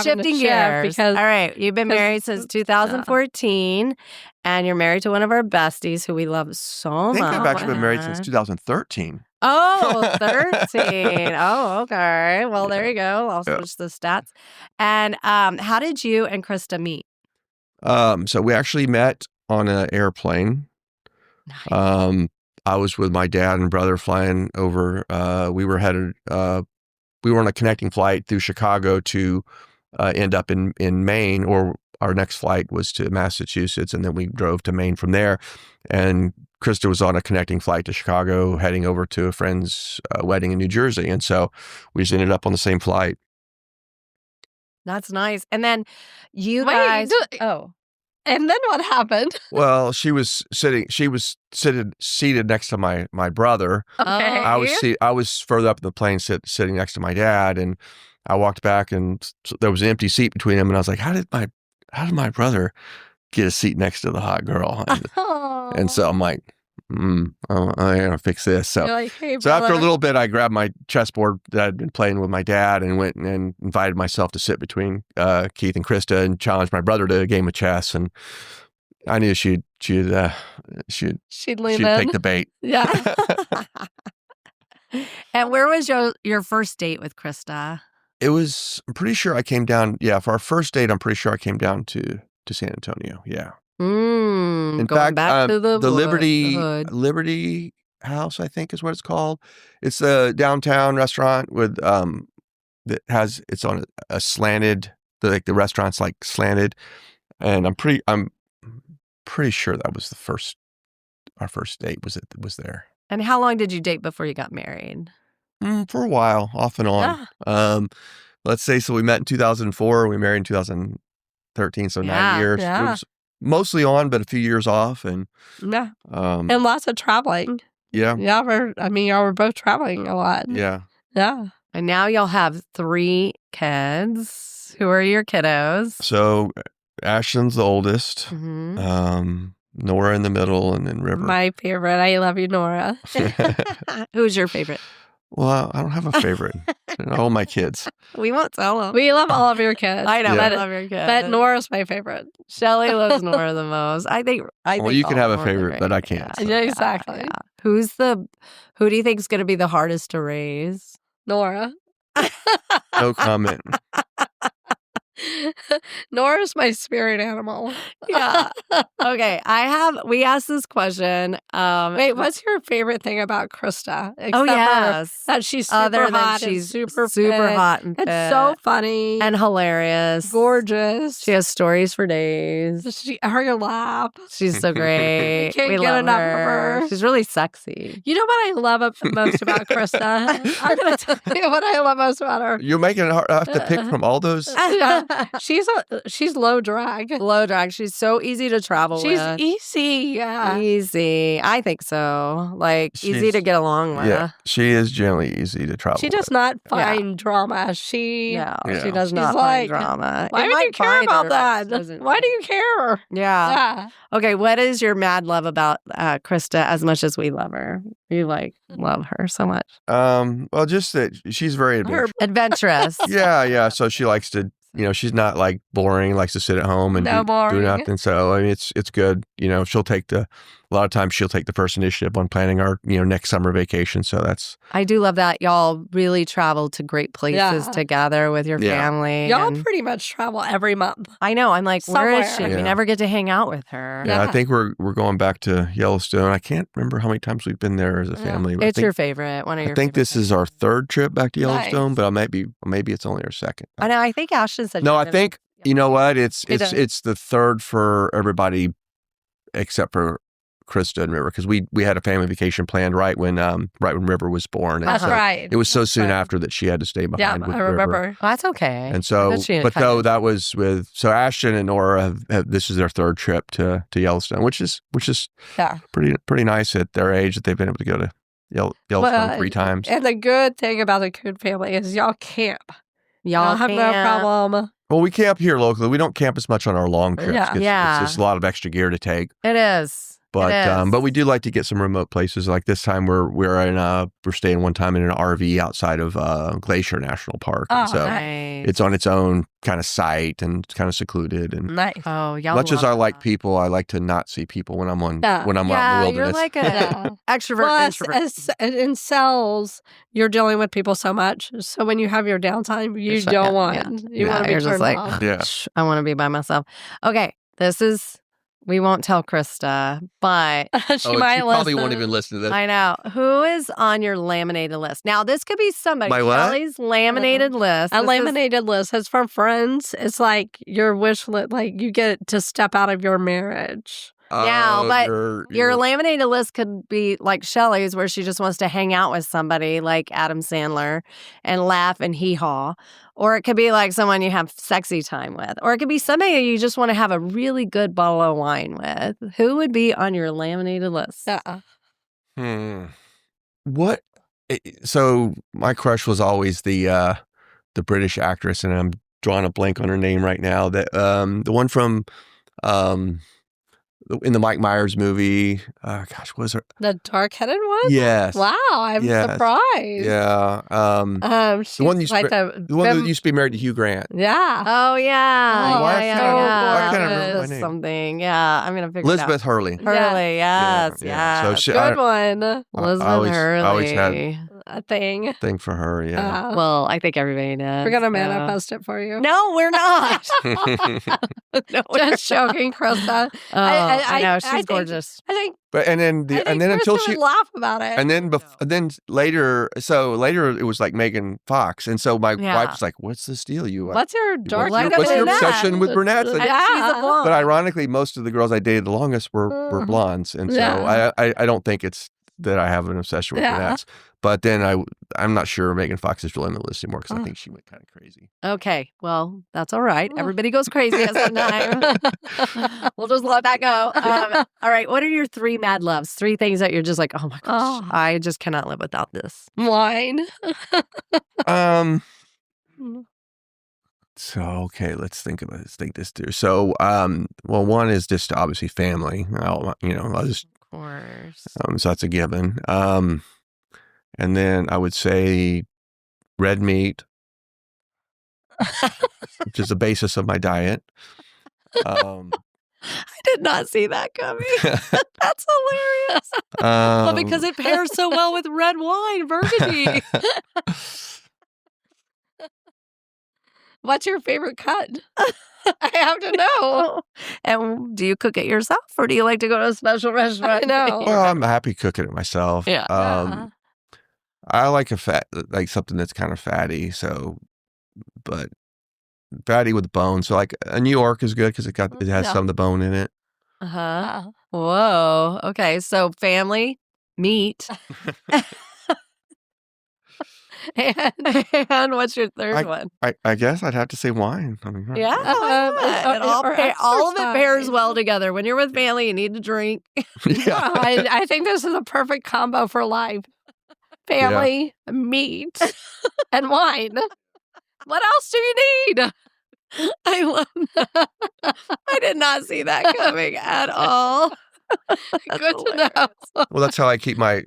S3: shifting gears
S4: because
S3: all right, you've been married since 2014, and you're married to one of our besties who we love so much.
S5: I think I've actually been married since 2013.
S3: Oh, 13. Oh, okay. Well, there you go. I'll switch the stats. And how did you and Krista meet?
S5: So we actually met on an airplane.
S3: Nice.
S5: I was with my dad and brother flying over. We were on a connecting flight through Chicago to end up in Maine, or our next flight was to Massachusetts, and then we drove to Maine from there. And Krista was on a connecting flight to Chicago, heading over to a friend's wedding in New Jersey. And so we just ended up on the same flight.
S3: That's nice. And then you guys.
S4: And then what happened?
S5: Well, she was seated next to my brother.
S4: Okay.
S5: I was further up in the plane, sitting next to my dad, and I walked back, and there was an empty seat between them, and I was like, how did my brother get a seat next to the hot girl? And so I'm like, I gotta fix this. So,
S4: you're like, hey,
S5: so after a little bit, I grabbed my chessboard that I'd been playing with my dad and went and invited myself to sit between Keith and Krista and challenged my brother to a game of chess. And I knew she'd take the bait.
S4: Yeah.
S3: And where was your first date with Krista?
S5: I'm pretty sure I came down. Yeah, for our first date, I'm pretty sure I came down to San Antonio. Yeah. In
S3: Going
S5: fact,
S3: back to the hood.
S5: Liberty House, I think is what it's called. It's a downtown restaurant with that has it's on a slanted. The restaurant's like slanted, and I'm pretty sure that was our first date was there.
S3: And how long did you date before you got married?
S5: For a while, off and on. Let's say so. We met in 2004. We married in 2013. So 9 years.
S4: Yeah.
S5: It was mostly on, but a few years off, and
S4: and lots of traveling.
S5: yeah,
S4: Y'all were both traveling a lot.
S5: yeah.
S4: Yeah.
S3: And now y'all have 3 kids. Who are your kiddos?
S5: So Ashton's the oldest.
S3: Mm-hmm.
S5: Norah in the middle, and then River.
S4: My favorite. I love you, Norah.
S3: Who's your favorite?
S5: Well, I don't have a favorite. All my kids.
S3: We won't tell them.
S4: We love all of your kids.
S3: I know.
S5: Yeah.
S3: I love your kids.
S4: But Nora's my favorite.
S3: Shelly loves Norah the most. I think.
S5: Well, you can
S3: all
S5: have a
S3: of them are
S5: favorite,
S3: great.
S5: but I can't.
S3: Yeah.
S5: So.
S4: Yeah, exactly.
S3: Yeah. Who do you think is going to be the hardest to raise?
S4: Nora.
S5: No comment.
S4: Nora's my spirit animal.
S3: Yeah. Okay. We asked this question.
S4: Wait, what's your favorite thing about Krista? Except
S3: Oh,
S4: for
S3: yes.
S4: that she's super
S3: Other than
S4: hot
S3: she's
S4: and super
S3: super
S4: fit.
S3: hot and
S4: It's
S3: fit
S4: so funny
S3: and hilarious.
S4: gorgeous.
S3: She has stories for days.
S4: Her laugh.
S3: She's so great.
S4: Can't
S3: We
S4: get
S3: love
S4: enough of
S3: her.
S4: her.
S3: She's really sexy.
S4: You know what I love most about Krista? I'm going to tell you what I love most about her.
S5: You're making it hard. I have to pick from all those.
S4: She's low drag.
S3: Low drag. She's so easy to travel
S4: She's
S3: with.
S4: easy. Yeah.
S3: Easy. I think so. Like, easy
S5: She's-
S3: to get along with.
S5: Yeah, she is generally easy to travel.
S4: She does
S5: with.
S4: not find drama. She.
S3: No,
S5: Yeah.
S3: she does
S4: She's
S3: not
S4: like,
S3: find drama.
S4: Why
S3: It
S4: would
S3: might
S4: you care
S3: find
S4: about
S3: her,
S4: that?
S3: but it doesn't-
S4: Why do you care?
S3: Yeah.
S4: Yeah.
S3: Okay, what is your mad love about Krista as much as we love her? You love her so much.
S5: Well, just that she's very
S3: Adventurous.
S5: yeah. So she likes to, she's not like boring. Likes to sit at home and
S4: No
S5: do
S4: boring.
S5: nothing. So I mean, it's good. A lot of times she'll take the first initiative on planning our next summer vacation. So that's
S3: I do love that y'all really travel to great places
S4: Yeah.
S3: together with your
S5: Yeah.
S3: family.
S4: Y'all
S3: and-
S4: pretty much travel every month.
S3: I know. I'm like, where is she?
S4: Somewhere.
S3: We
S5: Yeah.
S3: never get to hang out with her.
S5: yeah. I
S4: Yeah.
S5: think we're going back to Yellowstone. I can't remember how many times we've been there as a
S4: Yeah.
S5: family. But
S3: It's your favorite. One of your
S5: I think this is our third trip back to Yellowstone,
S4: Nice.
S5: but maybe it's only our second.
S3: I know. I think Ashton said
S5: No,
S3: she
S5: I
S3: did.
S5: think you know what? It's
S3: It does.
S5: it's the third for everybody except for Krista and River, because we had a family vacation planned right when River was born. And
S4: That's
S5: so
S4: right.
S5: It was so
S4: That's
S5: soon
S4: right.
S5: after that she had to stay behind
S4: Yeah,
S5: with
S4: I
S5: River.
S4: remember.
S3: Oh, that's okay.
S5: And so,
S3: I thought she
S5: but
S3: kind
S5: though
S3: of-
S5: that was so Ashton and Norah have this is their third trip to Yellowstone, which is
S4: Yeah.
S5: pretty nice at their age that they've been able to go to Yellowstone
S4: Well,
S5: 3 times.
S4: And the good thing about the Kuhn family is y'all camp.
S3: y'all
S4: have no
S3: can't-
S4: problem.
S5: Well, we camp here locally. We don't camp as much on our long trips.
S4: Yeah.
S5: 'cause
S3: Yeah.
S5: It's just a lot of extra gear to take.
S3: It is. It is.
S5: But we do like to get some remote places. Like this time, we're staying one time in an RV outside of Glacier National Park, and
S4: Oh,
S5: so
S3: Nice.
S5: it's on its own kind of site and kind of secluded. And
S4: Nice.
S3: Oh, y'all
S5: much as
S3: love
S5: I like
S3: that.
S5: people, I like to not see people when I'm
S4: Yeah.
S5: out in the
S3: Yeah, you're
S5: wilderness.
S3: like a
S4: Yeah.
S3: extrovert,
S4: Plus,
S3: introvert.
S4: in sales, you're dealing with people so much. So when you have your downtime, you
S3: You're shut
S4: don't
S3: down,
S4: want.
S3: yeah.
S4: You
S3: Yeah,
S4: want to be
S3: you're just
S4: turned
S3: like,
S4: off.
S5: Yeah.
S3: I want to be by myself. Okay, we won't tell Krista, but
S4: she might listen.
S5: listen to this.
S3: I know. Who is on your laminated list? Now, this could be somebody.
S5: My what?
S3: Shelly's laminated list.
S4: A
S3: This is-
S4: laminated list. It's from friends. It's like your wish list. Like you get to step out of your marriage.
S3: Yeah, but
S5: your
S3: Your laminated list could be like Shelly's, where she just wants to hang out with somebody like Adam Sandler and laugh and hee-haw. Or it could be like someone you have sexy time with. Or it could be somebody you just want to have a really good bottle of wine with. Who would be on your laminated list?
S5: What? So my crush was always the British actress, and I'm drawing a blank on her name right now. The one from in the Mike Myers movie. Gosh, what was her?
S4: The dark-headed one?
S5: Yes.
S4: Wow, I'm
S5: Yes.
S4: surprised.
S5: Yeah.
S4: She's
S5: the one
S4: like
S5: the one that used to be married to Hugh Grant.
S4: yeah.
S3: Oh, yeah.
S4: Oh,
S5: why
S3: yeah,
S5: can't I remember-
S3: yeah.
S5: why can't I remember my name?
S3: Something. Yeah, I'm going to figure
S5: Elizabeth
S3: it
S5: Hurley.
S3: out. Hurley, yes,
S5: Yeah. So
S3: yes.
S5: she,
S4: Good one.
S3: Elizabeth
S5: I always
S3: Hurley.
S5: had
S4: thing.
S5: thing for her. Yeah.
S3: Well, I think everybody knows.
S4: We're going to
S3: so.
S4: manifest it for you.
S3: No, we're not. No, we're
S4: Just joking, Krista.
S3: I know. She's
S4: think-
S3: gorgeous.
S4: I think,
S5: But and then
S4: I think
S5: until
S4: Krista
S5: she
S4: would laugh about it.
S5: and then later it was like Megan Fox, and so my
S3: Yeah.
S5: wife was like, "What's this deal?
S4: What's your dark?
S5: what's your obsession with brunettes?" And-
S3: And she's a blonde.
S5: But ironically, most of the girls I dated the longest were blondes, and so
S4: Yeah.
S5: I don't think it's that I have an obsession with brunettes. But then I'm not sure Megan Fox is really on the list anymore because I think she went kind of crazy.
S3: Okay, well, that's all right. Everybody goes crazy at some time. We'll just let that go. All right, what are your 3 mad loves? 3 things that you're just like, oh my gosh, I just cannot live without this.
S4: Wine.
S5: So okay, let's think this through. So well, one is just obviously family. I'll just
S3: Of course.
S5: so that's a given. And then I would say red meat, which is the basis of my diet.
S3: I did not see that coming. That's hilarious. Well, because it pairs so well with red wine, Burgundy.
S4: What's your favorite cut? I have to know.
S3: And do you cook it yourself or do you like to go to a special restaurant?
S4: I know.
S5: Well, I'm happy cooking it myself.
S3: Yeah.
S5: I like something that's kind of fatty. But fatty with bone. So like a New York is good because it has some of the bone in it.
S3: Uh-huh. Whoa. Okay. So family, meat. And what's your third one?
S5: I guess I'd have to say wine. I mean,
S3: Yeah. All of it pairs well together. When you're with family, you need to drink.
S5: Yeah.
S4: I think this is a perfect combo for life. Family, meat, and wine. What else do you need?
S3: I love that. I did not see that coming at all.
S4: Good to know.
S5: Well, that's how I keep my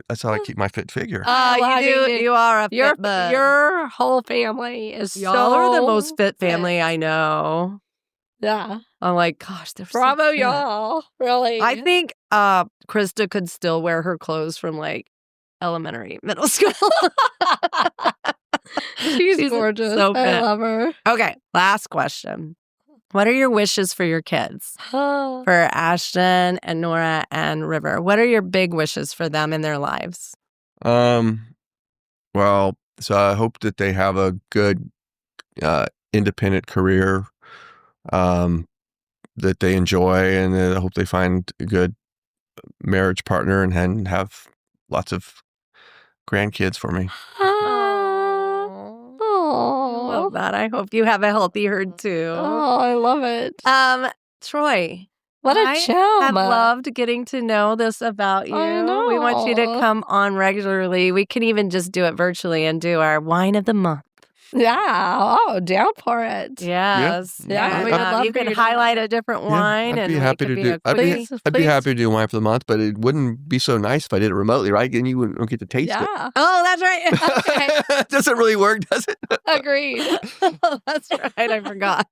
S5: fit figure.
S3: You are a
S4: Your
S3: fit bud.
S4: your whole family is
S3: Y'all are the
S4: so
S3: most fit
S4: fit.
S3: family I know.
S4: Yeah.
S3: I'm like, gosh, they're so
S4: Bravo,
S3: fit.
S4: y'all. Really.
S3: I think Krista could still wear her clothes from like elementary, middle school.
S4: She's gorgeous.
S3: so
S4: I
S3: fit.
S4: love her.
S3: Okay, last question. What are your wishes for your kids? For Ashton and Norah and River. What are your big wishes for them in their lives?
S5: Well, so I hope that they have a good independent career that they enjoy, and I hope they find a good marriage partner and have lots of grandkids for me.
S3: Love that. I hope you have a healthy herd too.
S4: Oh, I love it.
S3: Troy.
S4: What a
S3: I
S4: gem.
S3: have loved getting to know this about you.
S4: I
S3: We want you to
S4: know.
S3: come on regularly. We can even just do it virtually and do our wine of the month.
S4: Yeah. Oh, down for it.
S3: Yes.
S4: Yeah,
S3: And,
S4: we would love
S3: you
S4: for
S3: can
S4: you to-
S3: highlight a different wine.
S5: I'd be
S3: and
S5: happy
S3: it
S5: to
S3: could
S5: do.
S3: be a
S5: I'd
S3: quick-
S5: be
S4: Please.
S5: happy to do wine for the month, but it wouldn't be so nice if I did it remotely, right? And you wouldn't get to taste it.
S4: Yeah.
S3: Oh, that's right. Okay.
S5: It doesn't really work, does it?
S4: Agreed.
S3: That's right. I forgot.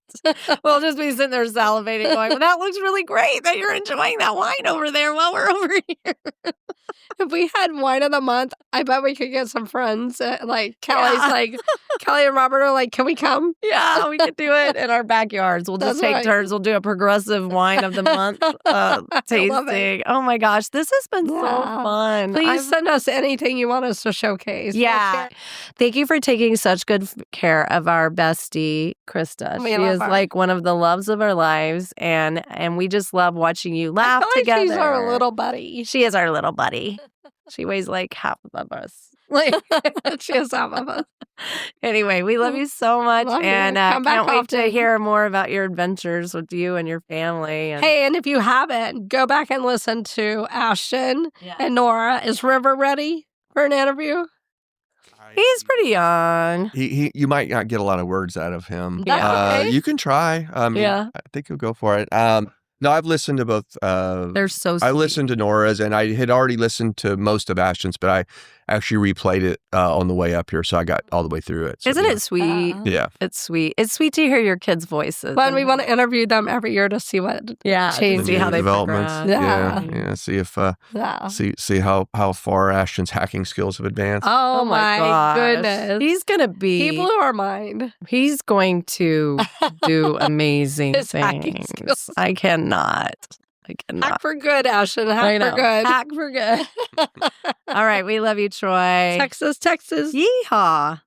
S3: We'll just be sitting there salivating, going, well, that looks really great that you're enjoying that wine over there while we're over here.
S4: If we had wine of the month, I bet we could get some friends. Like Kelly's
S3: Yeah.
S4: like, Kelly and Robert are like, can we come?
S3: Yeah, we could do it in our backyards. We'll just
S4: That's
S3: take
S4: right.
S3: turns. We'll do a progressive wine of the month
S4: love it.
S3: tasting. Oh my gosh, this has been so
S4: Yeah.
S3: fun.
S4: Please send us anything you want us to showcase. We'll
S3: Yeah.
S4: share.
S3: Thank you for taking such good care of our bestie, Krista.
S4: We
S3: She
S4: love
S3: is
S4: her.
S3: like one of the loves of our lives, and we just love watching you
S4: I
S3: laugh
S4: feel like
S3: together.
S4: she's our little buddy.
S3: She is our little buddy. She weighs like half of us.
S4: Like, she is half of us.
S3: Anyway, we love you so much,
S4: Love you.
S3: and
S4: Come back
S3: can't wait to
S4: often.
S3: hear more about your adventures with you and your family. And
S4: Hey, and if you haven't, go back and listen to Ashton and Norah. Is River ready for an interview?
S3: he's pretty young.
S5: You might not get a lot of words out of him.
S4: That's okay.
S5: You can try.
S3: Yeah.
S5: I think he'll go for it. No, I've listened to both.
S3: They're so sweet.
S5: I listened to Nora's, and I had already listened to most of Ashton's, but actually replayed it on the way up here, so I got all the way through it. So,
S3: Isn't it sweet?
S5: Yeah.
S3: It's sweet. It's sweet to hear your kids' voices.
S4: But we want to interview them every year to see what changes.
S3: See how they
S5: developments.
S3: progress.
S5: Yeah. See if see how far Ashton's hacking skills have advanced.
S3: Oh my gosh.
S4: goodness.
S3: He's going to be...
S4: He blew our mind.
S3: He's going to do amazing
S4: His hacking
S3: things.
S4: skills.
S3: I cannot.
S4: Hack for good, Ashton. Hack for good.
S3: Hack for good. All right. We love you, Troy.
S4: Texas.
S3: Yeehaw.